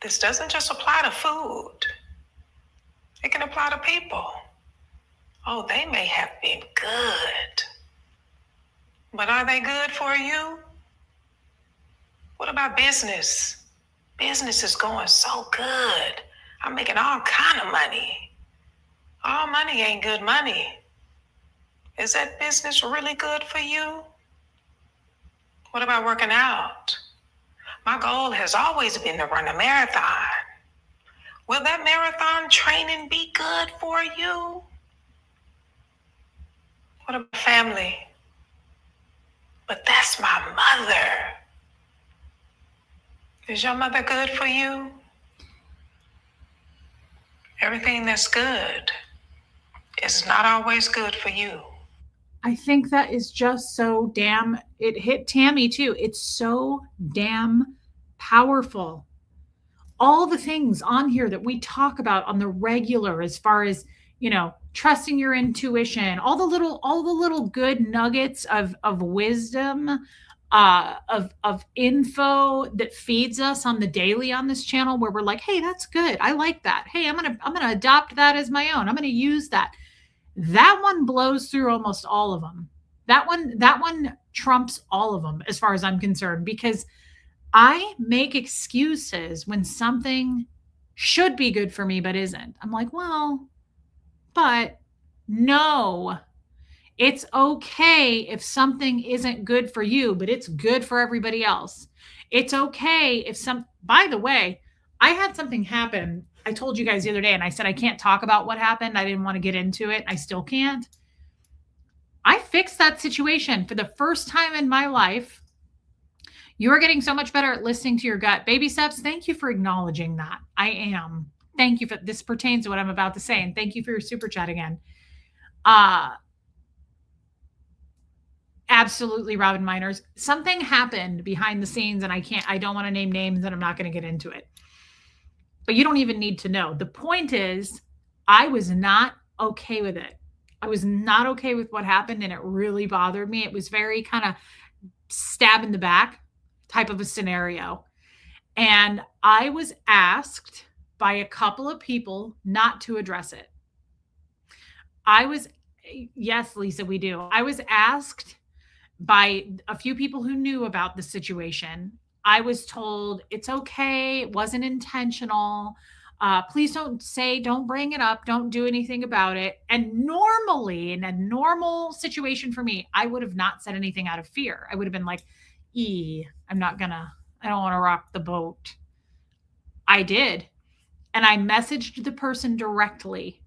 This doesn't just apply to food. It can apply to people. Oh, they may have been good, but are they good for you? What about business? Business is going so good. I'm making all kind of money. All money ain't good money. Is that business really good for you? What about working out? My goal has always been to run a marathon. Will that marathon training be good for you? What about family? But that's my mother. Is your mother good for you? Everything that's good is not always good for you. I think that is just so damn, it hit Tammy too. It's so damn powerful. All the things on here that we talk about on the regular, as far as, trusting your intuition, all the little good nuggets of wisdom, of info that feeds us on the daily on this channel, where we're like, hey, that's good. I like that. Hey, I'm gonna adopt that as my own. I'm gonna use that. That one blows through almost all of them. That one trumps all of them as far as I'm concerned, because I make excuses when something should be good for me but isn't. I'm like, well, but no, it's okay if something isn't good for you, but it's good for everybody else. It's okay if by the way, I had something happen. I told you guys the other day, and I said I can't talk about what happened. I didn't want to get into it. I still can't. I fixed that situation for the first time in my life. You're getting so much better at listening to your gut. Baby steps. Thank you for acknowledging that. I am. Thank you for this. Pertains to what I'm about to say. And thank you for your super chat again. Absolutely, Robin Miners. Something happened behind the scenes, and I don't want to name names, and I'm not going to get into it. But you don't even need to know. The point is, I was not okay with it. I was not okay with what happened, and it really bothered me. It was very kind of stab in the back type of a scenario. And I was asked by a couple of people not to address it. Yes, Lisa, we do. I was asked by a few people who knew about the situation. I was told, it's okay. It wasn't intentional. Please don't bring it up. Don't do anything about it. And normally, in a normal situation for me, I would have not said anything out of fear. I would have been like, I don't want to rock the boat. I did. And I messaged the person directly.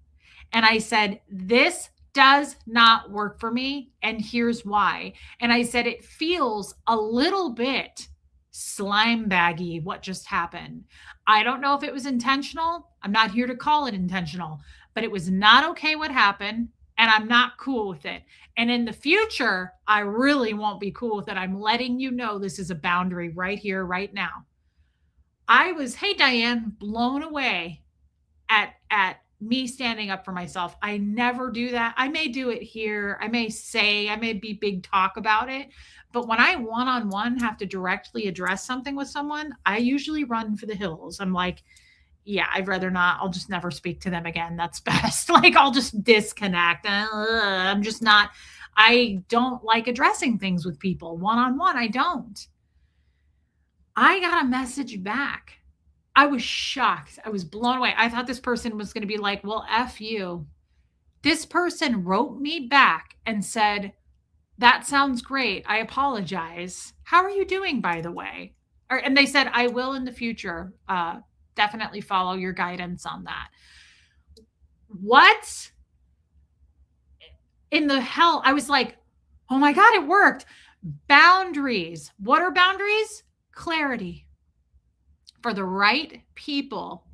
And I said, this does not work for me. And here's why. And I said, it feels a little bit slime baggy what just happened. I don't know if it was intentional. I'm not here to call it intentional, but it was not okay what happened. and I'm not cool with it. And in the future, I really won't be cool with it. I'm letting you know this is a boundary right here, right now. I was, hey Diane, blown away at me standing up for myself. I never do that. I may do it here. I may be big talk about it. But when I one on one have to directly address something with someone, I usually run for the hills. I'm like, yeah, I'd rather not. I'll just never speak to them again. That's best. Like, I'll just disconnect. I'm just not, I don't like addressing things with people one on one. I don't. I got a message back. I was shocked. I was blown away. I thought this person was going to be like, well, F you. This person wrote me back and said, that sounds great. I apologize. How are you doing, by the way? And they said, I will in the future definitely follow your guidance on that. What in the hell? I was like, oh my God, it worked. Boundaries. What are boundaries? Clarity for the right people.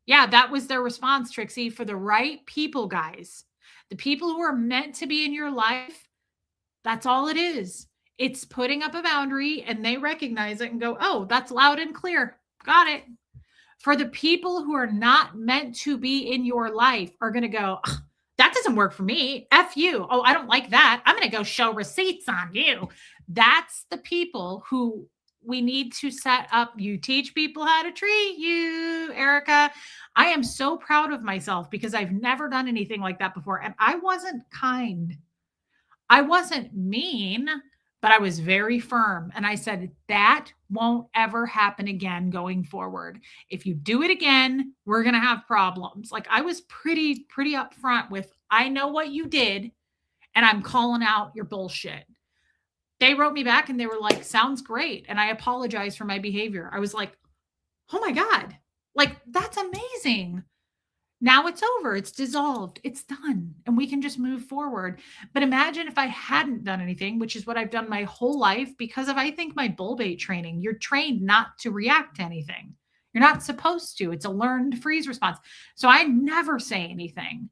Yeah, that was their response, Trixie. For the right people, guys. The people who are meant to be in your life, that's all it is. It's putting up a boundary and they recognize it and go, oh, that's loud and clear. Got it. For the people who are not meant to be in your life are going to go, that doesn't work for me. F you. Oh, I don't like that. I'm going to go show receipts on you. That's the people who we need to set up. You teach people how to treat you, Erica. I am so proud of myself because I've never done anything like that before. And I wasn't kind. I wasn't mean, but I was very firm. And I said, that won't ever happen again going forward. If you do it again, we're going to have problems. Like, I was pretty upfront with, I know what you did and I'm calling out your bullshit. They wrote me back and they were like, sounds great. And I apologize for my behavior. I was like, oh my God, like, that's amazing. Now it's over. It's dissolved. It's done. And we can just move forward. But imagine if I hadn't done anything, which is what I've done my whole life because of, I think, my bull bait training. You're trained not to react to anything. You're not supposed to. It's a learned freeze response. So I never say anything.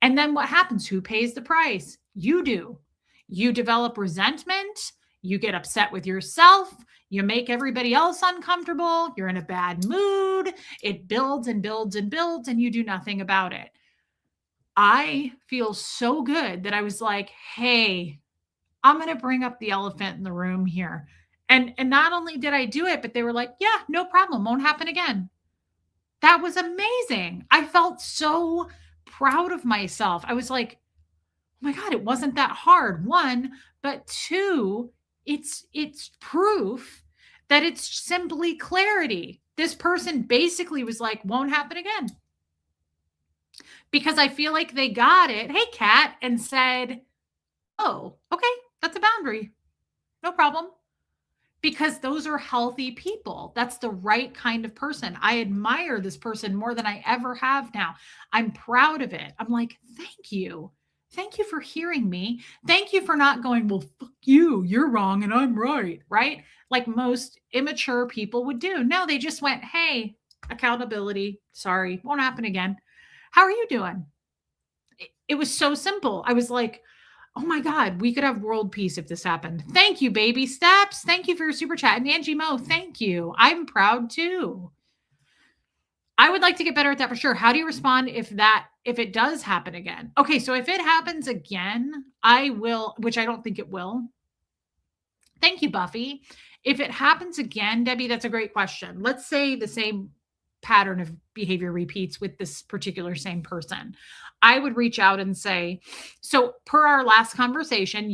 And then what happens? Who pays the price? You do. You develop resentment. You get upset with yourself. You make everybody else uncomfortable. You're in a bad mood. It builds and builds and builds, and you do nothing about it. I feel so good that I was like, hey, I'm going to bring up the elephant in the room here. And not only did I do it, but they were like, yeah, no problem. Won't happen again. That was amazing. I felt so proud of myself. I was like, oh my God, it wasn't that hard. One, but two, it's proof that it's simply clarity. This person basically was like, won't happen again. Because I feel like they got it. Hey, Kat, and said, oh, okay, that's a boundary. No problem. Because those are healthy people. That's the right kind of person. I admire this person more than I ever have now. I'm proud of it. I'm like, thank you. Thank you for hearing me. Thank you for not going, well, fuck you. You're wrong and I'm right. Right? Like most immature people would do. No, they just went, hey, accountability. Sorry, won't happen again. How are you doing? It was so simple. I was like, oh my God, we could have world peace if this happened. Thank you, baby steps. Thank you for your super chat. And Angie Mo, thank you. I'm proud too. I would like to get better at that for sure. How do you respond if it does happen again? Okay, so if it happens again, I will, which I don't think it will. Thank you, Buffy. If it happens again, Debbie, that's a great question. Let's say the same pattern of behavior repeats with this particular same person. I would reach out and say, so per our last conversation,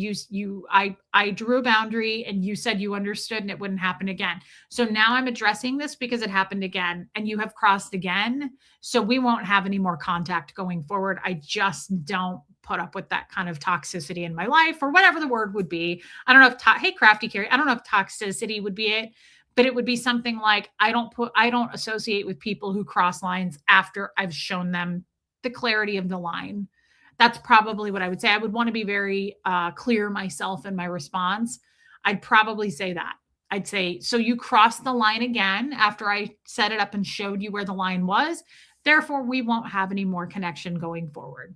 I drew a boundary and you said you understood and it wouldn't happen again. So now I'm addressing this because it happened again and you have crossed again. So we won't have any more contact going forward. I just don't put up with that kind of toxicity in my life or whatever the word would be. I don't know if, hey, Crafty Carrie, I don't know if toxicity would be it, but it would be something like, I don't associate with people who cross lines after I've shown them the clarity of the line. That's probably what I would say. I would want to be very clear myself in my response. I'd probably say that. I'd say, so you crossed the line again after I set it up and showed you where the line was. Therefore, we won't have any more connection going forward.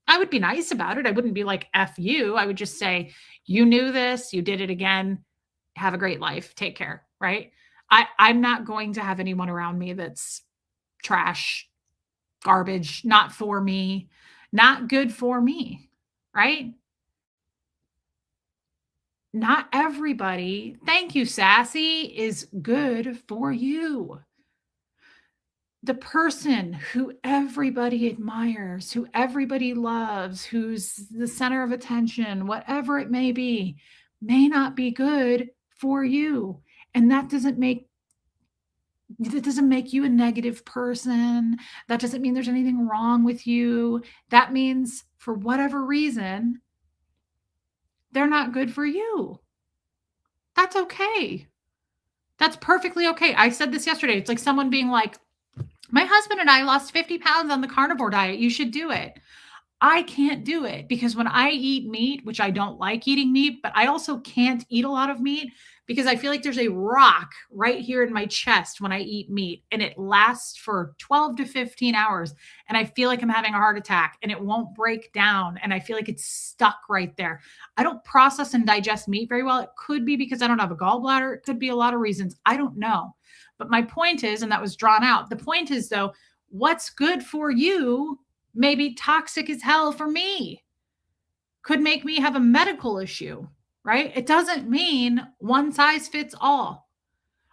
I would be nice about it. I wouldn't be like, F you. I would just say, you knew this, you did it again. Have a great life. Take care. Right. I'm not going to have anyone around me that's trash, garbage, not for me, not good for me. Right. Not everybody, thank you, Sassy, is good for you. The person who everybody admires, who everybody loves, who's the center of attention, whatever it may not be good for you. And that doesn't make you a negative person. That doesn't mean there's anything wrong with you. That means for whatever reason, they're not good for you. That's okay. That's perfectly okay. I said this yesterday. It's like someone being like, my husband and I lost 50 pounds on the carnivore diet. You should do it. I can't do it because when I eat meat, which I don't like eating meat, but I also can't eat a lot of meat because I feel like there's a rock right here in my chest when I eat meat and it lasts for 12 to 15 hours. And I feel like I'm having a heart attack and it won't break down. And I feel like it's stuck right there. I don't process and digest meat very well. It could be because I don't have a gallbladder. It could be a lot of reasons. I don't know. But my point is, and that was drawn out, the point is though, what's good for you may be toxic as hell for me, could make me have a medical issue, right? It doesn't mean one size fits all.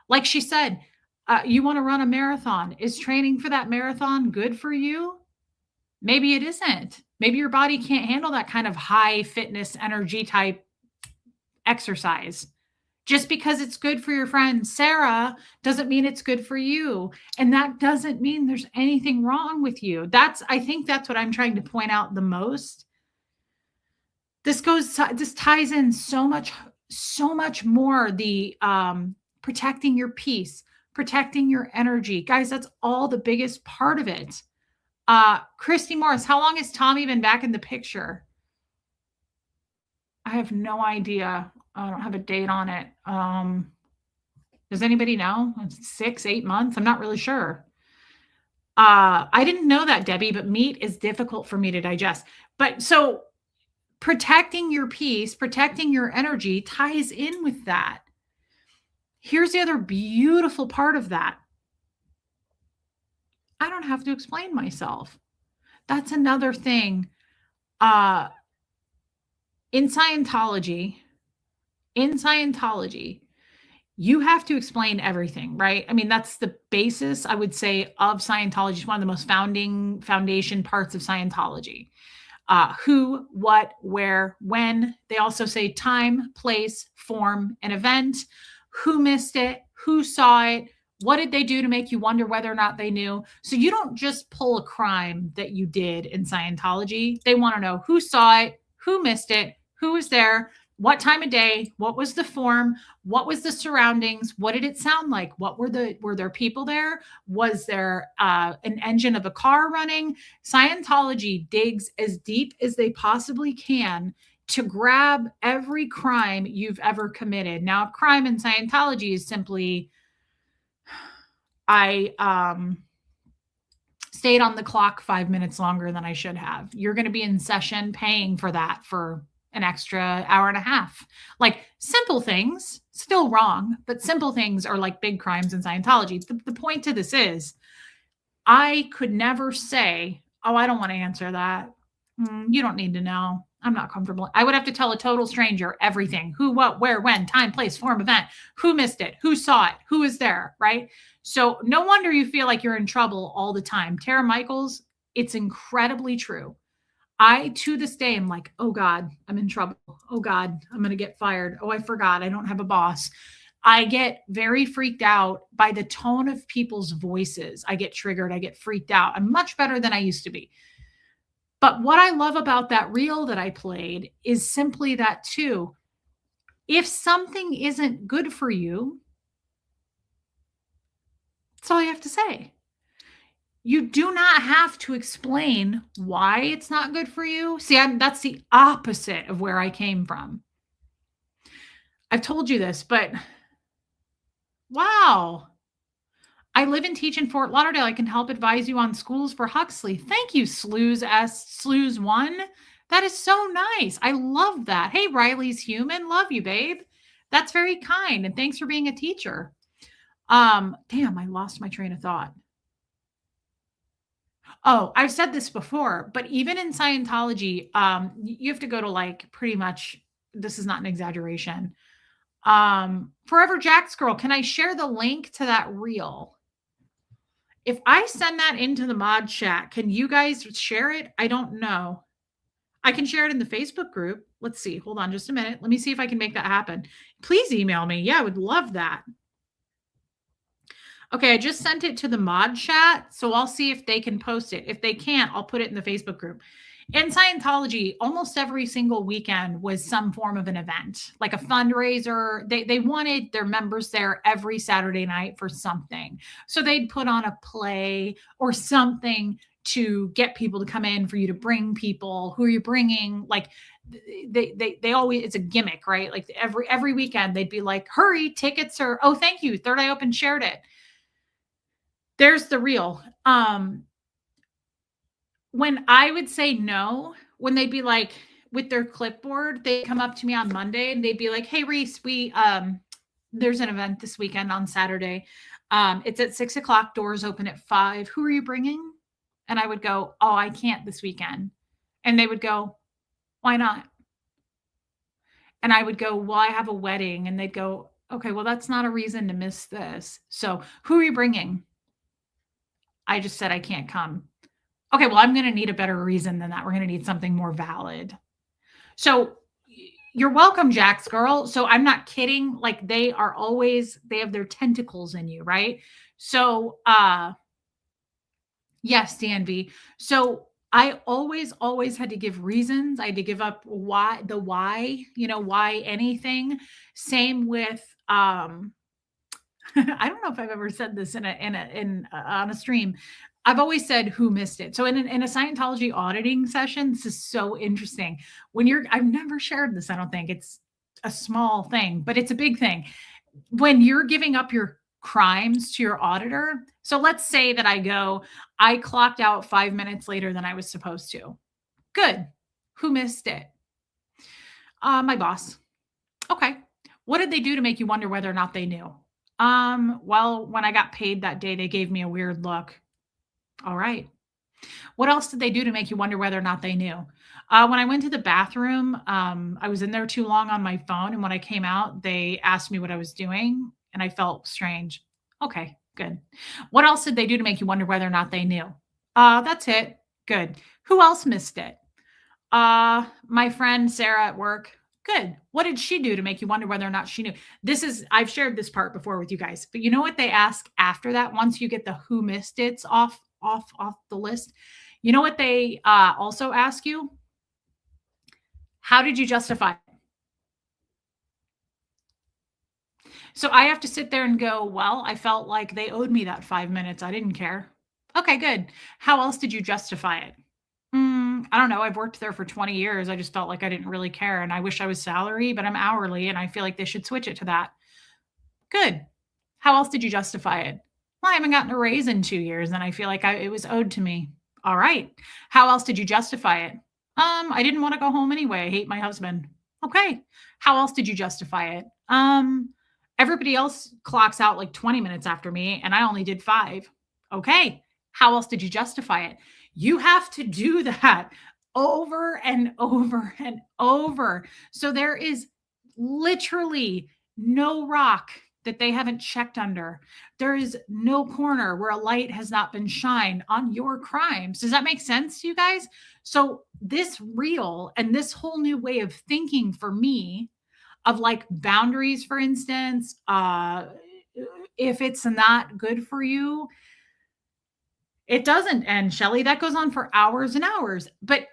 Like she said, you want to run a marathon. Is training for that marathon good for you? Maybe it isn't. Maybe your body can't handle that kind of high fitness energy type exercise. Just because it's good for your friend Sarah doesn't mean it's good for you. And that doesn't mean there's anything wrong with you. I think that's what I'm trying to point out the most. This ties in so much more. The protecting your peace, protecting your energy. Guys, that's all the biggest part of it. Christy Morris, how long has Tommy been back in the picture? I have no idea. I don't have a date on it. Does anybody know? 6, 8 months? I'm not really sure. I didn't know that, Debbie, but meat is difficult for me to digest. But so protecting your peace, protecting your energy ties in with that. Here's the other beautiful part of that. I don't have to explain myself. That's another thing. In Scientology, you have to explain everything, right? I mean, that's the basis, I would say, of Scientology. It's one of the most foundation parts of Scientology. Who, what, where, when. They also say time, place, form, and event. Who missed it? Who saw it? What did they do to make you wonder whether or not they knew? So you don't just pull a crime that you did in Scientology. They want to know who saw it, who missed it, who was there, what time of day, what was the form, what was the surroundings, what did it sound like, were there people there, was there an engine of a car running? Scientology digs as deep as they possibly can to grab every crime you've ever committed. Now, a crime in Scientology is simply, I stayed on the clock 5 minutes longer than I should have. You're going to be in session paying for that for an extra hour and a half. Like simple things, still wrong, but simple things are like big crimes in Scientology. The point to this is, I could never say, oh, I don't want to answer that. You don't need to know. I'm not comfortable. I would have to tell a total stranger everything: who, what, where, when, time, place, form, event, who missed it, who saw it, who was there, right? So no wonder you feel like you're in trouble all the time. Tara Michaels, it's incredibly true. I, to this day, am like, oh God, I'm in trouble. Oh God, I'm going to get fired. Oh, I forgot. I don't have a boss. I get very freaked out by the tone of people's voices. I get triggered. I get freaked out. I'm much better than I used to be. But what I love about that reel that I played is simply that too. If something isn't good for you, that's all you have to say. You do not have to explain why it's not good for you. See, that's the opposite of where I came from. I've told you this, but wow. I live and teach in Fort Lauderdale. I can help advise you on schools for Huxley. Thank you, Slews1. That is so nice. I love that. Hey, Riley's human. Love you, babe. That's very kind. And thanks for being a teacher. Damn, I lost my train of thought. Oh, I've said this before, but even in Scientology, you have to go to like pretty much, this is not an exaggeration. Forever Jack's girl, can I share the link to that reel? If I send that into the mod chat, can you guys share it? I don't know. I can share it in the Facebook group. Let's see. Hold on just a minute. Let me see if I can make that happen. Please email me. Yeah, I would love that. Okay, I just sent it to the mod chat, so I'll see if they can post it. If they can't, I'll put it in the Facebook group. In Scientology, almost every single weekend was some form of an event, like a fundraiser. They wanted their members there every Saturday night for something. So they'd put on a play or something to get people to come in, for you to bring people. Who are you bringing? Like they always, it's a gimmick, right? Like every weekend they'd be like, hurry, tickets are, oh, thank you. Third Eye Open shared it. There's the reel. When I would say no, when they'd be like with their clipboard, they'd come up to me on Monday and they'd be like, hey, Reese, there's an event this weekend on Saturday. It's at 6:00. Doors open at 5. Who are you bringing? And I would go, oh, I can't this weekend. And they would go, why not? And I would go, well, I have a wedding. And they'd go, okay, well, that's not a reason to miss this. So who are you bringing? I just said I can't come. Okay, well, I'm going to need a better reason than that. We're going to need something more valid. So you're welcome, Jack's girl. So I'm not kidding. Like they have their tentacles in you, right? So yes, DNV. So I always had to give reasons. I had to give up why, why anything. Same with I don't know if I've ever said this on a stream. I've always said who missed it. So in a Scientology auditing session, this is so interesting. I've never shared this. I don't think it's a small thing, but it's a big thing. When you're giving up your crimes to your auditor. So let's say that I clocked out 5 minutes later than I was supposed to. Good. Who missed it? My boss. Okay. What did they do to make you wonder whether or not they knew? Well, when I got paid that day, they gave me a weird look. All right. What else did they do to make you wonder whether or not they knew? When I went to the bathroom, I was in there too long on my phone. And when I came out, they asked me what I was doing and I felt strange. Okay, good. What else did they do to make you wonder whether or not they knew? That's it. Good. Who else missed it? My friend Sarah at work. Good. What did she do to make you wonder whether or not she knew? I've shared this part before with you guys, but you know what they ask after that? Once you get the who missed it's off the list, you know what they also ask you? How did you justify it? So I have to sit there and go, well, I felt like they owed me that 5 minutes. I didn't care. Okay, good. How else did you justify it? I don't know. I've worked there for 20 years. I just felt like I didn't really care. And I wish I was salary, but I'm hourly. And I feel like they should switch it to that. Good. How else did you justify it? Well, I haven't gotten a raise in 2 years. And I feel like it was owed to me. All right. How else did you justify it? I didn't want to go home anyway. I hate my husband. Okay. How else did you justify it? Everybody else clocks out like 20 minutes after me and I only did 5. Okay. How else did you justify it? You have to do that over and over and over. So there is literally no rock that they haven't checked under. There is no corner where a light has not been shined on your crimes. Does that make sense to you guys? So this reel and this whole new way of thinking for me of like boundaries, for instance, if it's not good for you, it doesn't end, Shelly. That goes on for hours and hours. But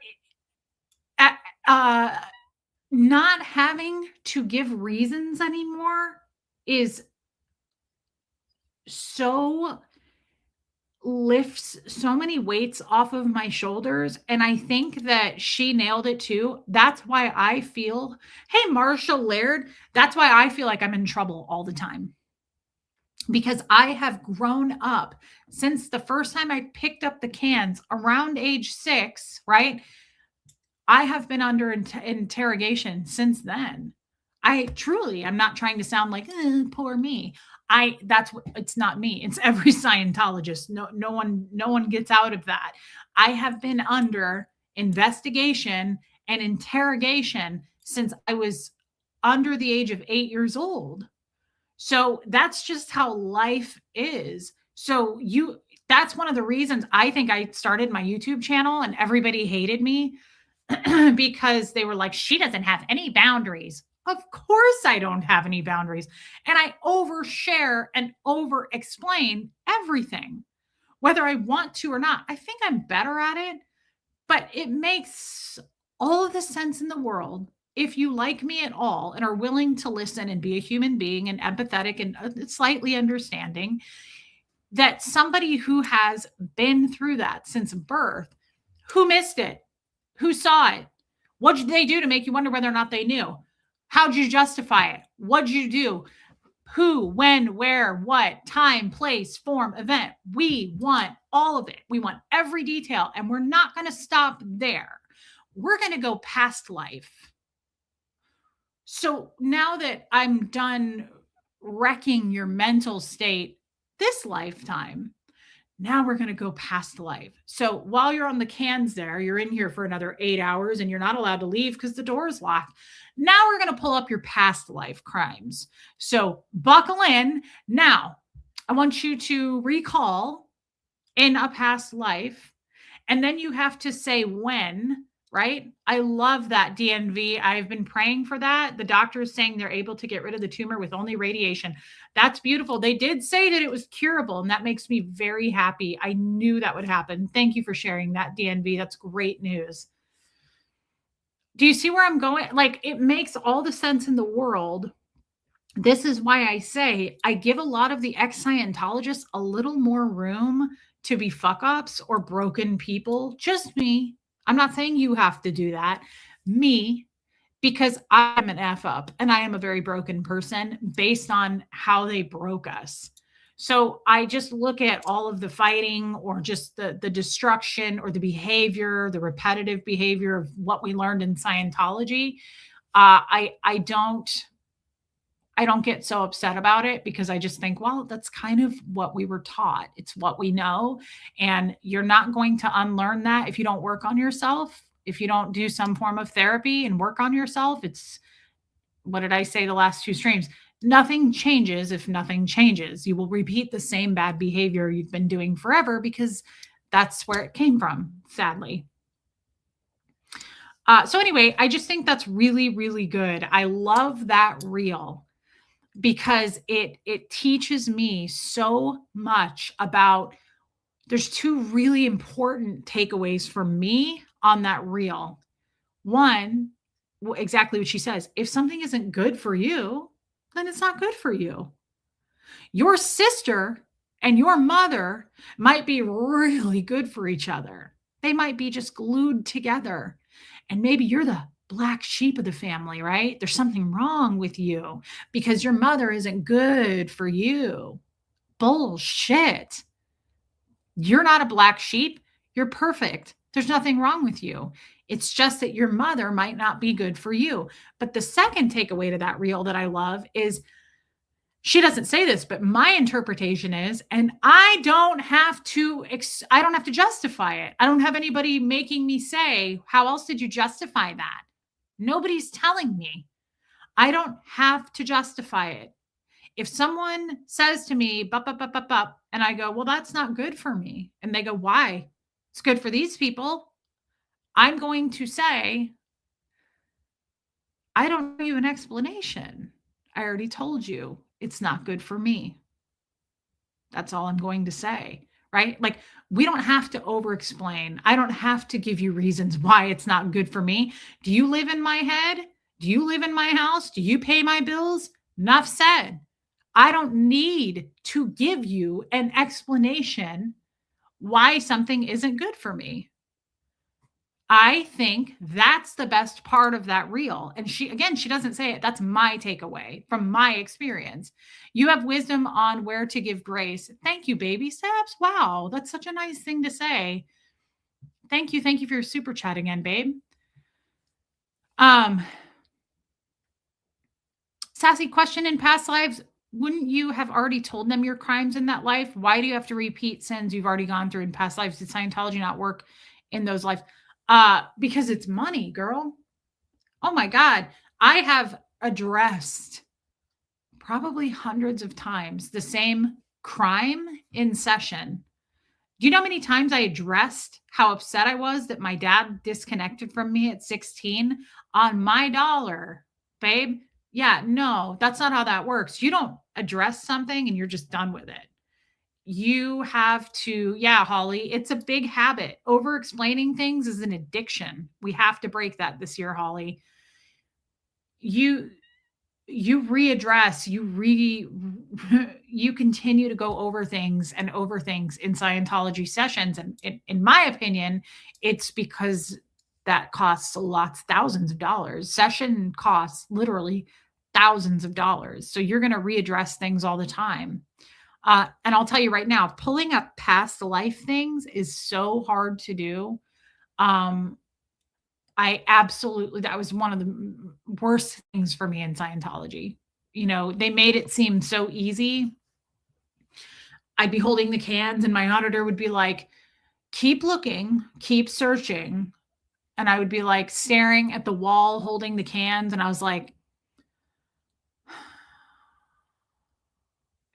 not having to give reasons anymore is lifts so many weights off of my shoulders. And I think that she nailed it too. That's why I feel, hey, Marshall Laird, that's why I feel like I'm in trouble all the time. because I have grown up since the first time I picked up the cans around age 6, right? I have been under interrogation since then. I truly, I'm not trying to sound like poor me. That's what, it's not me. It's every Scientologist. No one gets out of that. I have been under investigation and interrogation since I was under the age of 8 years old. So that's just how life is. That's one of the reasons I think I started my YouTube channel and everybody hated me because they were like, she doesn't have any boundaries. Of course, I don't have any boundaries. And I overshare and over explain everything, whether I want to or not. I think I'm better at it, but it makes all of the sense in the world if you like me at all and are willing to listen and be a human being and empathetic and slightly understanding, that somebody who has been through that since birth, who missed it, who saw it, what did they do to make you wonder whether or not they knew? How'd you justify it? What'd you do? Who, when, where, what, time, place, form, event. We want all of it. We want every detail. And we're not going to stop there. We're going to go past life. So now that I'm done wrecking your mental state this lifetime, now we're going to go past life. So while you're on the cans there, you're in here for another 8 hours and you're not allowed to leave because the door is locked. Now we're going to pull up your past life crimes. So buckle in. Now, I want you to recall in a past life, and then you have to say when, right? I love that, DNV. I've been praying for that. The doctor is saying they're able to get rid of the tumor with only radiation. That's beautiful. They did say that it was curable, and that makes me very happy. I knew that would happen. Thank you for sharing that, DNV. That's great news. Do you see where I'm going? Like, it makes all the sense in the world. This is why I say I give a lot of the ex-Scientologists a little more room to be fuck ups or broken people. Just me. I'm not saying you have to do that. Me, because I'm an F up and I am a very broken person based on how they broke us. So I just look at all of the fighting or just the destruction or the behavior, the repetitive behavior of what we learned in Scientology. I don't get so upset about it because I just think, well, that's kind of what we were taught. It's what we know. And you're not going to unlearn that if you don't work on yourself. If you don't do some form of therapy and work on yourself, it's what did I say the last two streams? Nothing changes if nothing changes. You will repeat the same bad behavior you've been doing forever because that's where it came from, sadly. So anyway, I just think that's really, really good. I love that reel because it teaches me so much about. There's two really important takeaways for me on that reel. One, exactly what she says. If something isn't good for you, then it's not good for you. Your sister and your mother might be really good for each other. They might be just glued together. And maybe you're the black sheep of the family, right? There's something wrong with you because your mother isn't good for you. Bullshit. You're not a black sheep. You're perfect. There's nothing wrong with you. It's just that your mother might not be good for you. But the second takeaway to that reel that I love is she doesn't say this, but my interpretation is, and I don't have to justify it. I don't have anybody making me say, how else did you justify that? Nobody's telling me. I don't have to justify it. If someone says to me, bup, bup, bup, bup, bup, and I go, well, that's not good for me. And they go, why? It's good for these people. I'm going to say, I don't give you an explanation. I already told you it's not good for me. That's all I'm going to say, right? Like, we don't have to over explain. I don't have to give you reasons why it's not good for me. Do you live in my head? Do you live in my house? Do you pay my bills? Enough said. I don't need to give you an explanation why something isn't good for me. I think that's the best part of that reel. And she, again, she doesn't say it. That's my takeaway from my experience. You have wisdom on where to give grace. Thank you, baby steps. Wow, that's such a nice thing to say. Thank you. Thank you for your super chat again, babe. Um, Sassy question: in past lives, wouldn't you have already told them your crimes in that life? Why do you have to repeat sins you've already gone through in past lives? Did Scientology not work in those lives? Because it's money, girl. Oh my God. I have addressed probably hundreds of times the same crime in session. Do you know how many times I addressed how upset I was that my dad disconnected from me at 16 on my dollar, babe? Yeah, no, that's not how that works. You don't address something and you're just done with it. You have to, yeah, Holly, it's a big habit. Over explaining things is an addiction. We have to break that this year, Holly. You readdress, you continue to go over things and over things in Scientology sessions. And in my opinion, it's because that costs lots, thousands of dollars. Session costs literally thousands of dollars. So you're going to readdress things all the time. And I'll tell you right now, pulling up past life things is so hard to do. I absolutely, that was one of the worst things for me in Scientology. You know, they made it seem so easy. I'd be holding the cans and my auditor would be like, keep looking, keep searching. And I would be like staring at the wall, holding the cans. And I was like,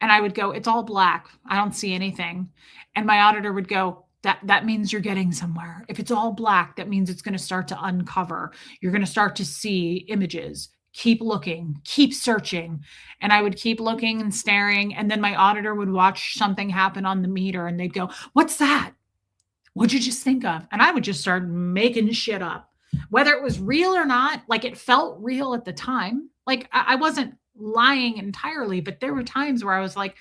and I would go, it's all black. I don't see anything. And my auditor would go, that means you're getting somewhere. If it's all black, that means it's going to start to uncover. You're going to start to see images. Keep looking, keep searching. And I would keep looking and staring. And then my auditor would watch something happen on the meter and they'd go, what's that? What'd you just think of? And I would just start making shit up, whether it was real or not. Like, it felt real at the time. Like, I wasn't lying entirely, but there were times where I was like,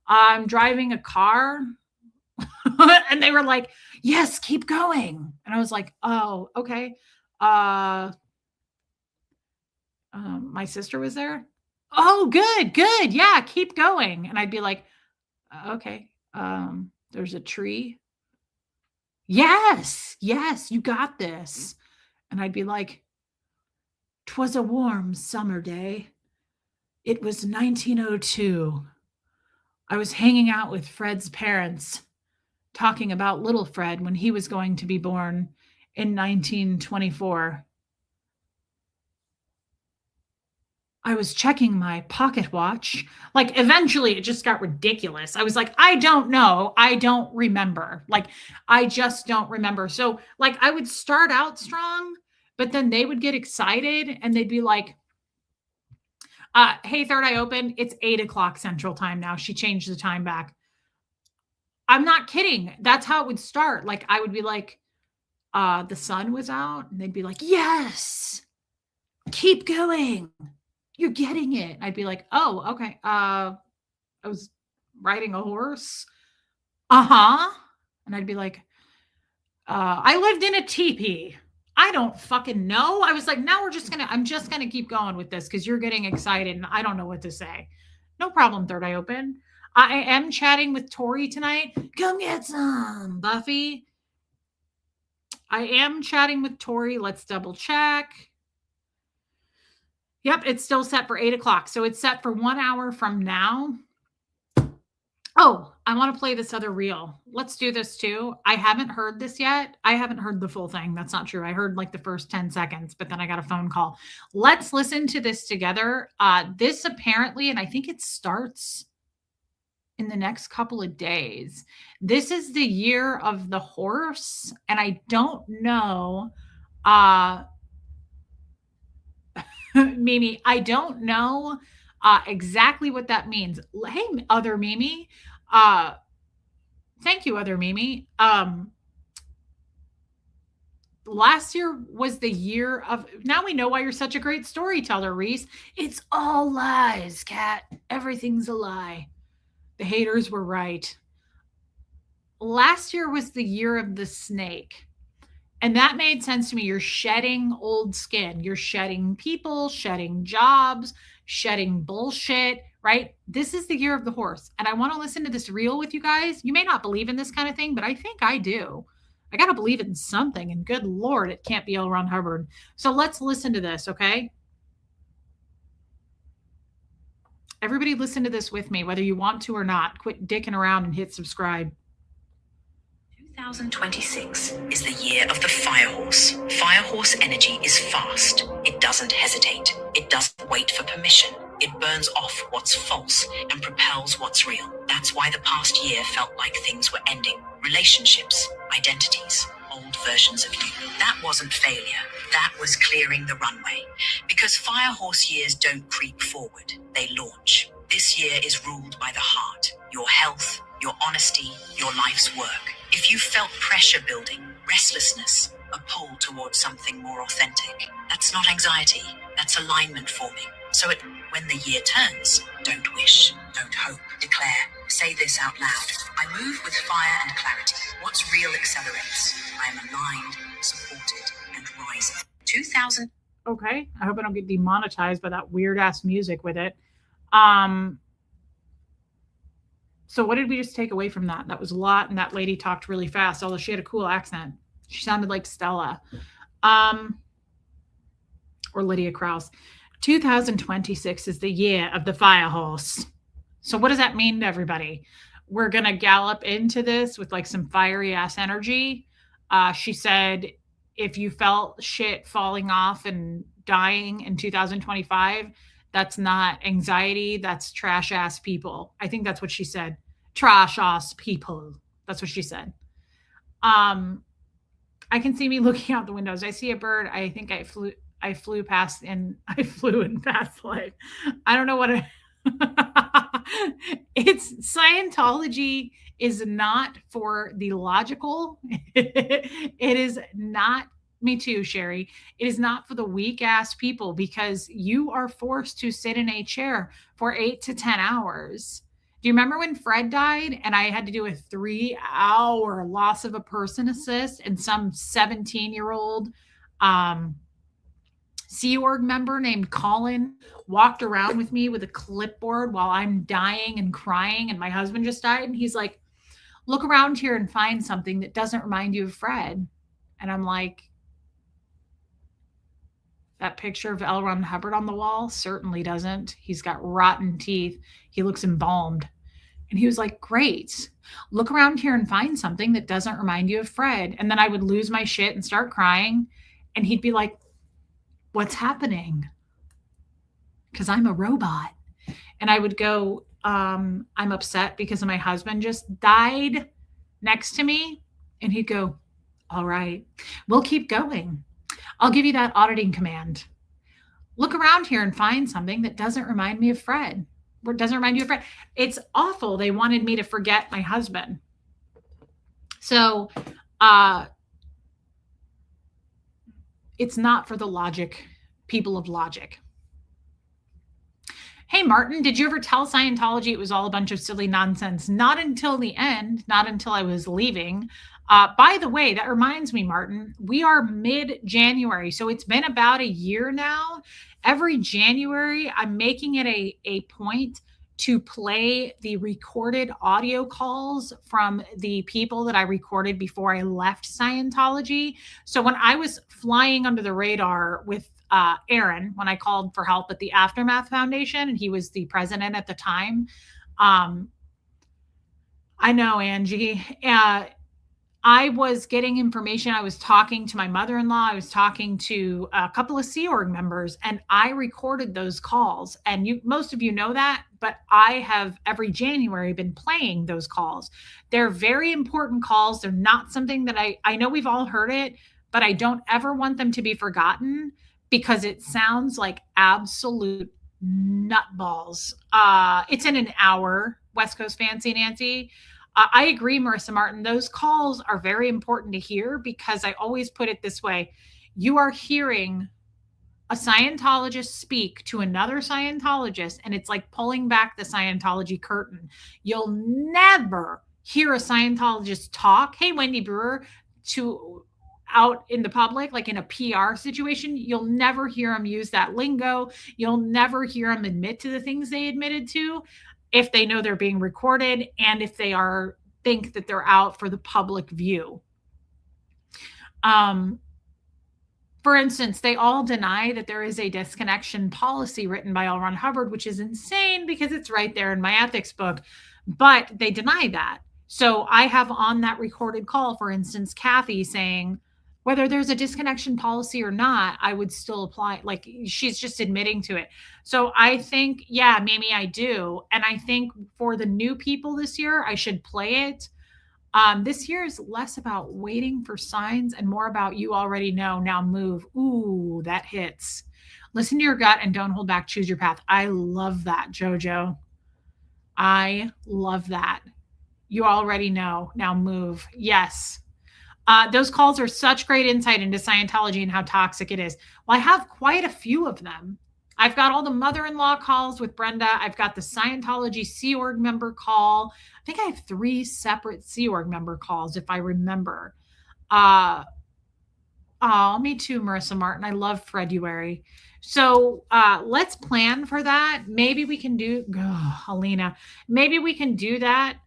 I'm driving a car. And they were like, yes, keep going. And I was like, oh, okay. My sister was there. Oh, good. Yeah, keep going. And I'd be like, okay. There's a tree. Yes, you got this. And I'd be like, 'twas a warm summer day. It was 1902. I was hanging out with Fred's parents, talking about little Fred when he was going to be born in 1924. I was checking my pocket watch. Like, eventually it just got ridiculous. I was like, I don't know. I don't remember. Like, I just don't remember. So, like, I would start out strong, but then they would get excited and they'd be like, hey, Third Eye Open, it's 8:00 Central Time now. She changed the time back. I'm not kidding. That's how it would start. Like, I would be like, the sun was out, and they'd be like, yes, keep going. You're getting it. I'd be like, oh, okay. I was riding a horse. Uh-huh. And I'd be like, I lived in a teepee. I don't fucking know. I was like, now I'm just gonna keep going with this because you're getting excited and I don't know what to say. No problem, Third Eye Open. I am chatting with Tori tonight. Come get some, Buffy. I am chatting with Tori. Let's double check. Yep, it's still set for 8:00. So it's set for 1 hour from now. Oh, I want to play this other reel. Let's do this too. I haven't heard this yet. I haven't heard the full thing. That's not true. I heard like the first 10 seconds, but then I got a phone call. Let's listen to this together. This apparently, and I think it starts in the next couple of days. This is the year of the horse, and I don't know, Mimi, I don't know exactly what that means. Hey, other Mimi. Thank you, other Mimi. Last year was the year of, now we know why you're such a great storyteller, Reese. It's all lies, Kat. Everything's a lie. The haters were right. Last year was the year of the snake. And that made sense to me. You're shedding old skin, you're shedding people, shedding jobs, shedding bullshit, right? This is the year of the horse. And I want to listen to this reel with you guys. You may not believe in this kind of thing, but I think I do. I got to believe in something. And good Lord, it can't be L. Ron Hubbard. So let's listen to this, okay? Everybody listen to this with me, whether you want to or not. Quit dicking around and hit subscribe. 2026 is the year of the Firehorse. Firehorse energy is fast. It doesn't hesitate. It doesn't wait for permission. It burns off what's false and propels what's real. That's why the past year felt like things were ending. Relationships, identities, old versions of you. That wasn't failure. That was clearing the runway. Because Firehorse years don't creep forward. They launch. This year is ruled by the heart, your health, your honesty, your life's work. If you felt pressure building, restlessness, a pull towards something more authentic, that's not anxiety, that's alignment forming. So when the year turns, don't wish, don't hope, declare. Say this out loud. I move with fire and clarity. What's real accelerates. I am aligned, supported, and rising. 2000. Okay. I hope I don't get demonetized by that weird ass music with it. So what did we just take away from that? That was a lot, and that lady talked really fast, although she had a cool accent. She sounded like Stella. Or Lydia Krause. 2026 is the year of the Firehorse. So what does that mean to everybody? We're going to gallop into this with like some fiery ass energy. She said, if you felt shit falling off and dying in 2025, that's not anxiety. That's trash ass people. I think that's what she said. Trash ass people. That's what she said. I can see me looking out the windows. I see a bird. I think I flew past in past life. I don't know what it's Scientology is not for the logical. It is not. Me too, Sherry. It is not for the weak ass people because you are forced to sit in a chair for 8 to 10 hours. Do you remember when Fred died and I had to do a 3-hour loss of a person assist and some 17-year-old Sea Org member named Colin walked around with me with a clipboard while I'm dying and crying and my husband just died. And he's like, look around here and find something that doesn't remind you of Fred. And I'm like, that picture of L. Ron Hubbard on the wall certainly doesn't. He's got rotten teeth. He looks embalmed. And he was like, great. Look around here and find something that doesn't remind you of Fred. And then I would lose my shit and start crying. And he'd be like, what's happening? Because I'm a robot. And I would go, I'm upset because my husband just died next to me. And he'd go, all right, we'll keep going. I'll give you that auditing command. Look around here and find something that doesn't remind me of Fred. Or doesn't remind you of Fred. It's awful. They wanted me to forget my husband. So it's not for the logic, people of logic. Hey, Martin, did you ever tell Scientology it was all a bunch of silly nonsense? Not until the end, not until I was leaving. By the way, that reminds me, Martin, we are mid-January. So it's been about a year now. Every January, I'm making it a point to play the recorded audio calls from the people that I recorded before I left Scientology. So when I was flying under the radar with Aaron, when I called for help at the Aftermath Foundation, and he was the president at the time. I know, Angie. I was getting information. I was talking to my mother-in-law. I was talking to a couple of Sea Org members, and I recorded those calls. And most of you know that, but I have every January been playing those calls. They're very important calls. They're not something that I know we've all heard it, but I don't ever want them to be forgotten because it sounds like absolute nutballs. It's in an hour, West Coast Fancy Nancy. I agree, Marissa Martin. Those calls are very important to hear because I always put it this way. You are hearing a Scientologist speak to another Scientologist, and it's like pulling back the Scientology curtain. You'll never hear a Scientologist talk, hey, Wendy Brewer, to out in the public, like in a PR situation, you'll never hear them use that lingo. You'll never hear them admit to the things they admitted to if they know they're being recorded and if they think that they're out for the public view. For instance, they all deny that there is a disconnection policy written by L. Ron Hubbard, which is insane because it's right there in my ethics book, but they deny that. So I have on that recorded call, for instance, Kathy saying, whether there's a disconnection policy or not, I would still apply. Like, she's just admitting to it. So I think, yeah, Mimi, I do. And I think for the new people this year, I should play it. This year is less about waiting for signs and more about you already know, now move. Ooh, that hits. Listen to your gut and don't hold back. Choose your path. I love that, Jojo. I love that. You already know, now move. Yes. Those calls are such great insight into Scientology and how toxic it is. Well, I have quite a few of them. I've got all the mother-in-law calls with Brenda. I've got the Scientology Sea Org member call. I think I have 3 separate Sea Org member calls, if I remember. Oh, me too, Marissa Martin. I love February. So let's plan for that. Maybe we can do, Helena, maybe we can do that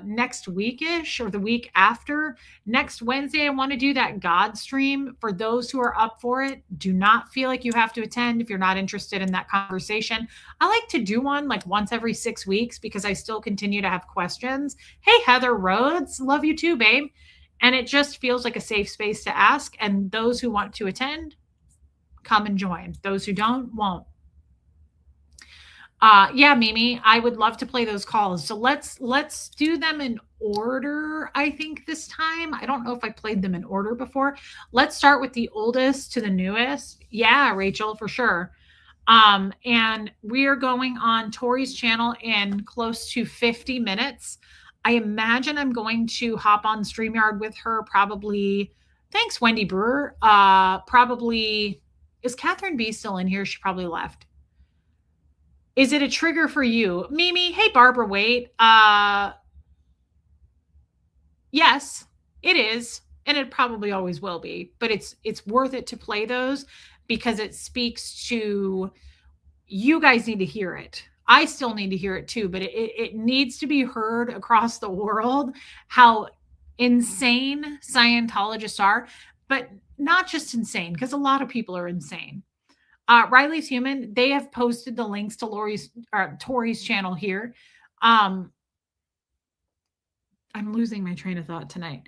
next weekish or the week after. Next Wednesday, I want to do that God stream. For those who are up for it, do not feel like you have to attend if you're not interested in that conversation. I like to do one like once every 6 weeks because I still continue to have questions. Hey, Heather Rhodes, love you too, babe. And it just feels like a safe space to ask. And those who want to attend, come and join. Those who don't, won't. Yeah, Mimi, I would love to play those calls. So let's do them in order, I think, this time. I don't know if I played them in order before. Let's start with the oldest to the newest. Yeah, Rachel, for sure. And we are going on Tori's channel in close to 50 minutes. I imagine I'm going to hop on StreamYard with her probably. Thanks, Wendy Brewer. Probably, is Catherine B still in here? She probably left. Is it a trigger for you? Mimi, hey, Barbara Waite. Yes, it is. And it probably always will be. But it's worth it to play those because it speaks to, you guys need to hear it. I still need to hear it too, but it needs to be heard across the world how insane Scientologists are, but not just insane, because a lot of people are insane. Riley's Human, they have posted the links to Tori's channel here. I'm losing my train of thought tonight.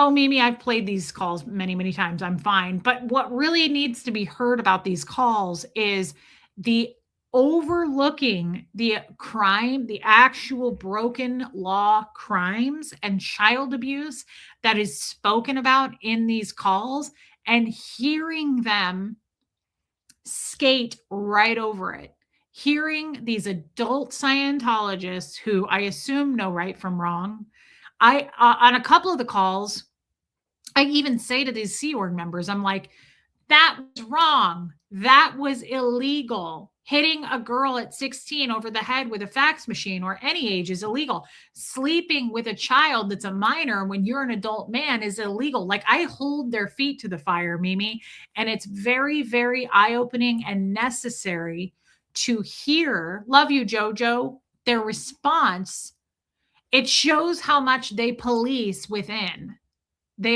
Oh, Mimi, I've played these calls many, many times. I'm fine. But what really needs to be heard about these calls is the overlooking the crime, the actual broken law crimes and child abuse that is spoken about in these calls, and hearing them skate right over it. Hearing these adult Scientologists who I assume know right from wrong. On a couple of the calls, I even say to these Sea Org members, I'm like, that was wrong. That was illegal. Hitting a girl at 16 over the head with a fax machine or any age is illegal. Sleeping with a child that's a minor when you're an adult man is illegal. Like, I hold their feet to the fire, Mimi. And it's very, very eye-opening and necessary to hear, love you, Jojo, their response. It shows how much they police within. You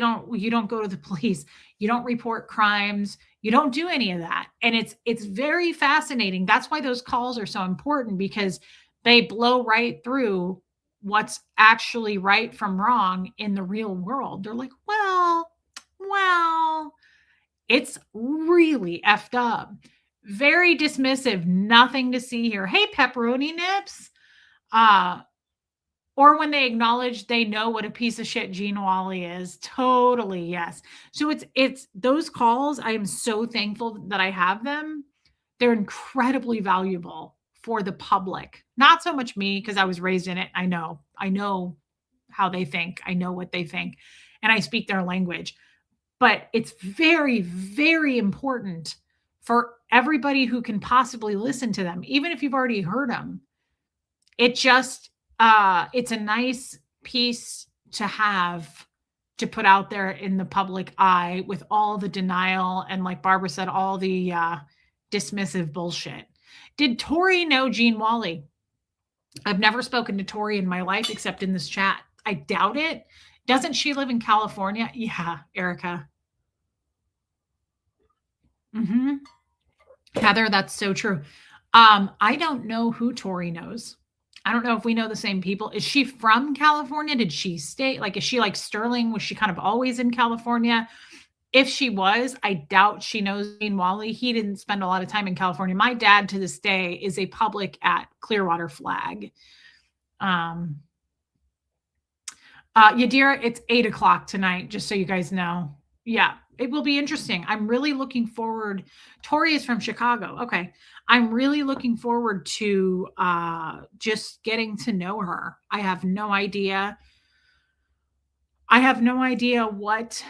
don't go to the police. You don't report crimes. You don't do any of that. And it's very fascinating. That's why those calls are so important, because they blow right through what's actually right from wrong in the real world. They're like, well, it's really effed up. Very dismissive. Nothing to see here. Hey, pepperoni nips. Or when they acknowledge they know what a piece of shit Gene Wally is. Totally, yes. So it's those calls. I am so thankful that I have them. They're incredibly valuable for the public. Not so much me, because I was raised in it. I know how they think. I know what they think. And I speak their language. But it's very, very important for everybody who can possibly listen to them, even if you've already heard them. It just... it's a nice piece to have to put out there in the public eye with all the denial and, like Barbara said, all the dismissive bullshit. Did Tori know Gene Wally? I've never spoken to Tori in my life except in this chat. I doubt it. Doesn't she live in California? Yeah, Erica. Heather, that's so true. I don't know who Tori knows. I don't know if we know the same people. Is she from California? Did she stay? Like, is she like Sterling? Was she kind of always in California? If she was, I doubt she knows Gene Wally. He didn't spend a lot of time in California. My dad to this day is a public at Clearwater Flag. Yadira, it's 8:00 tonight, just so you guys know. Yeah, it will be interesting. I'm really looking forward. Tori is from Chicago. Okay. I'm really looking forward to just getting to know her. I have no idea. What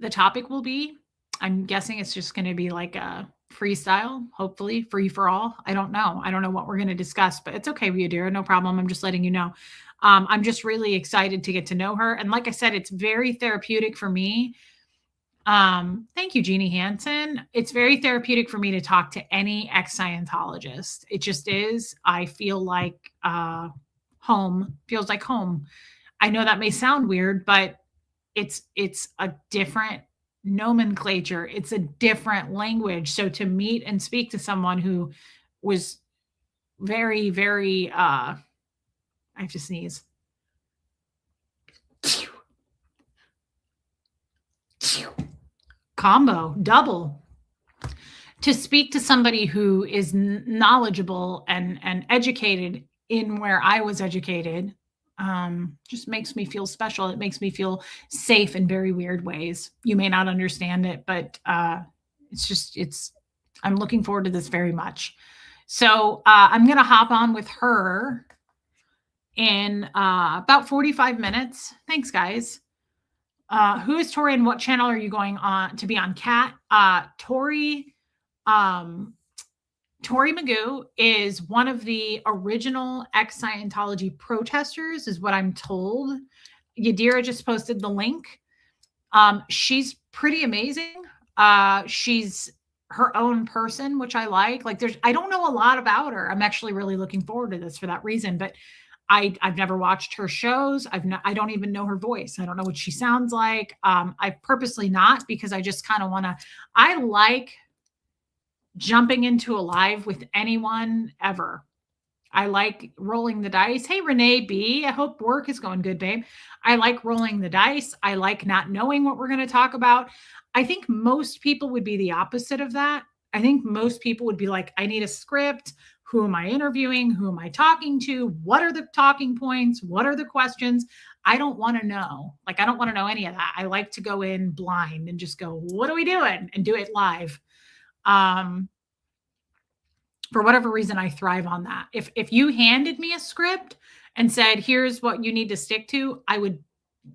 the topic will be. I'm guessing it's just going to be like a freestyle, hopefully free for all. I don't know. I don't know what we're going to discuss, but it's okay, Yadira. No problem. I'm just letting you know. I'm just really excited to get to know her. And like I said, it's very therapeutic for me. Thank you, Jeannie Hansen. It's very therapeutic for me to talk to any ex-Scientologist. It just is. I feel like home feels like home. I know that may sound weird, but it's a different nomenclature. It's a different language. So to meet and speak to someone who was very, very, I have to sneeze. Combo, double. To speak to somebody who is knowledgeable and educated in where I was educated, just makes me feel special. It makes me feel safe in very weird ways. You may not understand it, but I'm looking forward to this very much. So I'm going to hop on with her in about 45 minutes. Thanks, guys. Who is Tori and what channel are you going on to be on? Cat? Tori Magoo is one of the original ex-Scientology protesters, is what I'm told. Yadira just posted the link. She's pretty amazing. She's her own person, which I like. I don't know a lot about her. I'm actually really looking forward to this for that reason, but I've never watched her shows. I don't even know her voice. I don't know what she sounds like. I purposely not, because I just kind of I like jumping into a live with anyone ever. I like rolling the dice. Hey, Renee B. I hope work is going good, babe. I like rolling the dice. I like not knowing what we're going to talk about. I think most people would be the opposite of that. I think most people would be like, I need a script. Who am I interviewing? Who am I talking to? What are the talking points? What are the questions? I don't want to know. I don't want to know any of that. I like to go in blind and just go, what are we doing? And do it live. For whatever reason, I thrive on that. If you handed me a script and said, here's what you need to stick to, I would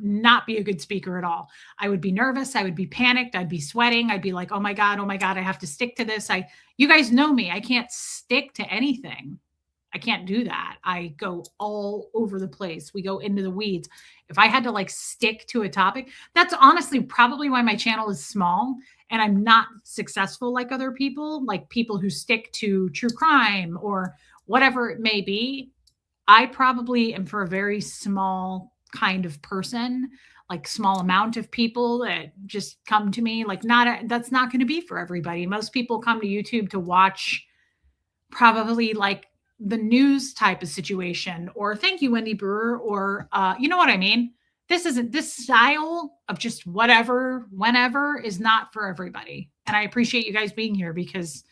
not be a good speaker at all. I would be nervous. I would be panicked. I'd be sweating. I'd be like, oh my God, I have to stick to this. You guys know me. I can't stick to anything. I can't do that. I go all over the place. We go into the weeds. If I had to stick to a topic, that's honestly probably why my channel is small and I'm not successful like other people, like people who stick to true crime or whatever it may be. I probably am for a very small kind of person, small amount of people that just come to me. That's not going to be for everybody. Most people come to YouTube to watch probably the news type of situation, or thank you, Wendy Brewer, or you know what I mean? This style of just whatever, whenever is not for everybody. And I appreciate you guys being here, because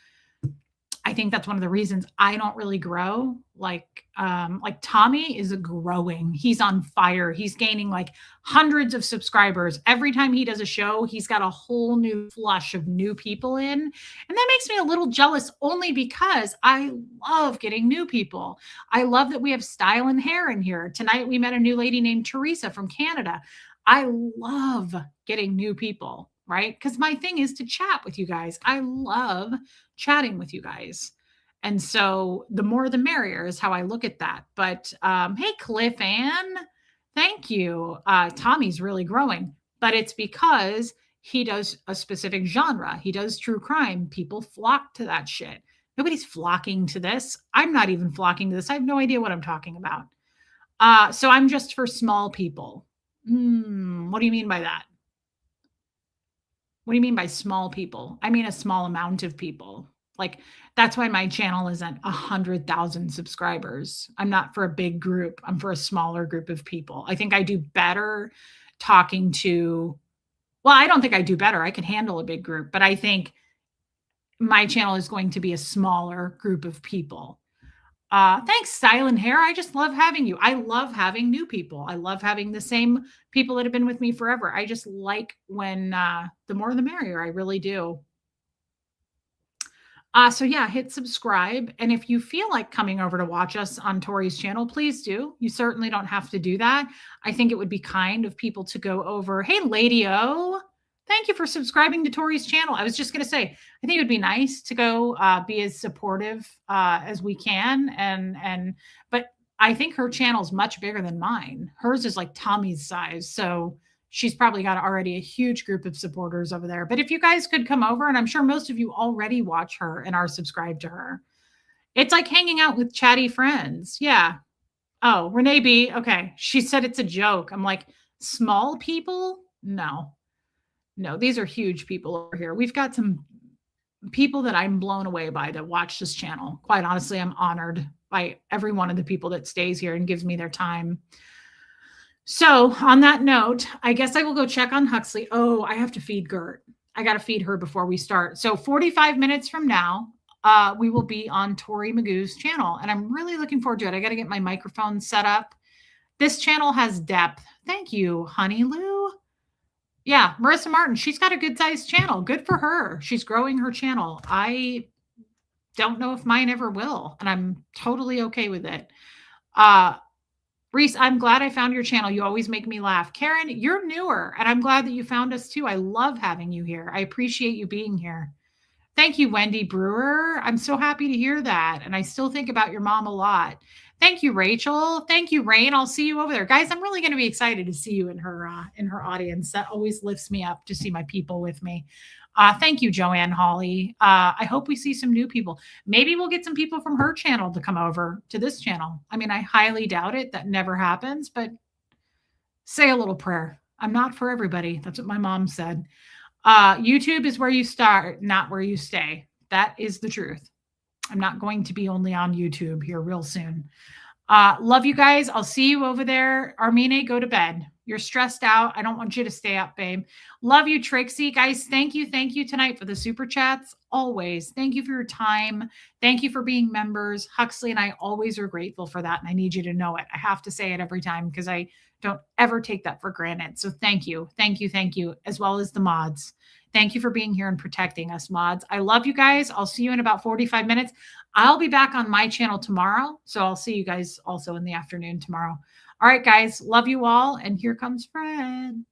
I think that's one of the reasons I don't really grow. Tommy is growing. He's on fire. He's gaining hundreds of subscribers. Every time he does a show, he's got a whole new flush of new people in. And that makes me a little jealous, only because I love getting new people. I love that we have style and hair in here. Tonight, we met a new lady named Teresa from Canada. I love getting new people, right? Because my thing is to chat with you guys. I love chatting with you guys. And so the more the merrier is how I look at that. But hey, Cliff Ann, thank you. Tommy's really growing, but it's because he does a specific genre. He does true crime. People flock to that shit. Nobody's flocking to this. I'm not even flocking to this. I have no idea what I'm talking about. So I'm just for small people. What do you mean by that? What do you mean by small people? I mean a small amount of people. Like that's why my channel isn't 100,000 subscribers. I'm not for a big group. I'm for a smaller group of people. I think I do better talking to, well, I don't think I do better. I can handle a big group, but I think my channel is going to be a smaller group of people. Thanks, Silent Hair. I just love having you. I love having new people. I love having the same people that have been with me forever. I just like when the more the merrier. I really do. So yeah, hit subscribe. And if you feel like coming over to watch us on Tori's channel, please do. You certainly don't have to do that. I think it would be kind of people to go over. Hey, Lady O, thank you for subscribing to Tori's channel. I was just going to say, I think it would be nice to go be as supportive as we can. But I think her channel is much bigger than mine. Hers is like Tommy's size. So she's probably got already a huge group of supporters over there. But if you guys could come over, and I'm sure most of you already watch her and are subscribed to her. It's like hanging out with chatty friends. Yeah. Oh, Renee B. Okay. She said it's a joke. I'm like, small people? No, these are huge people over here. We've got some people that I'm blown away by that watch this channel. Quite honestly, I'm honored by every one of the people that stays here and gives me their time. So on that note, I guess I will go check on Huxley. Oh, I have to feed Gert. I got to feed her before we start. So 45 minutes from now, we will be on Tori Magoo's channel. And I'm really looking forward to it. I got to get my microphone set up. This channel has depth. Thank you, Honey Lou. Yeah, Marissa Martin, she's got a good sized channel. Good for her. She's growing her channel. I don't know if mine ever will. And I'm totally okay with it. Reese, I'm glad I found your channel. You always make me laugh. Karen, you're newer, and I'm glad that you found us too. I love having you here. I appreciate you being here. Thank you, Wendy Brewer. I'm so happy to hear that. And I still think about your mom a lot. Thank you, Rachel. Thank you, Rain. I'll see you over there. Guys, I'm really going to be excited to see you in her audience. That always lifts me up to see my people with me. Thank you, Joanne Hawley. I hope we see some new people. Maybe we'll get some people from her channel to come over to this channel. I mean, I highly doubt it. That never happens, but say a little prayer. I'm not for everybody. That's what my mom said. YouTube is where you start, not where you stay. That is the truth. I'm not going to be only on YouTube here real soon. Love you guys. I'll see you over there. Armine, go to bed. You're stressed out. I don't want you to stay up, babe. Love you, Trixie. Guys, thank you tonight for the super chats. Always. Thank you for your time. Thank you for being members. Huxley and I always are grateful for that, and I need you to know it. I have to say it every time because I don't ever take that for granted. So thank you, as well as the mods. Thank you for being here and protecting us, mods. I love you guys. I'll see you in about 45 minutes. I'll be back on my channel tomorrow, so I'll see you guys also in the afternoon tomorrow. All right, guys. Love you all. And here comes Fred.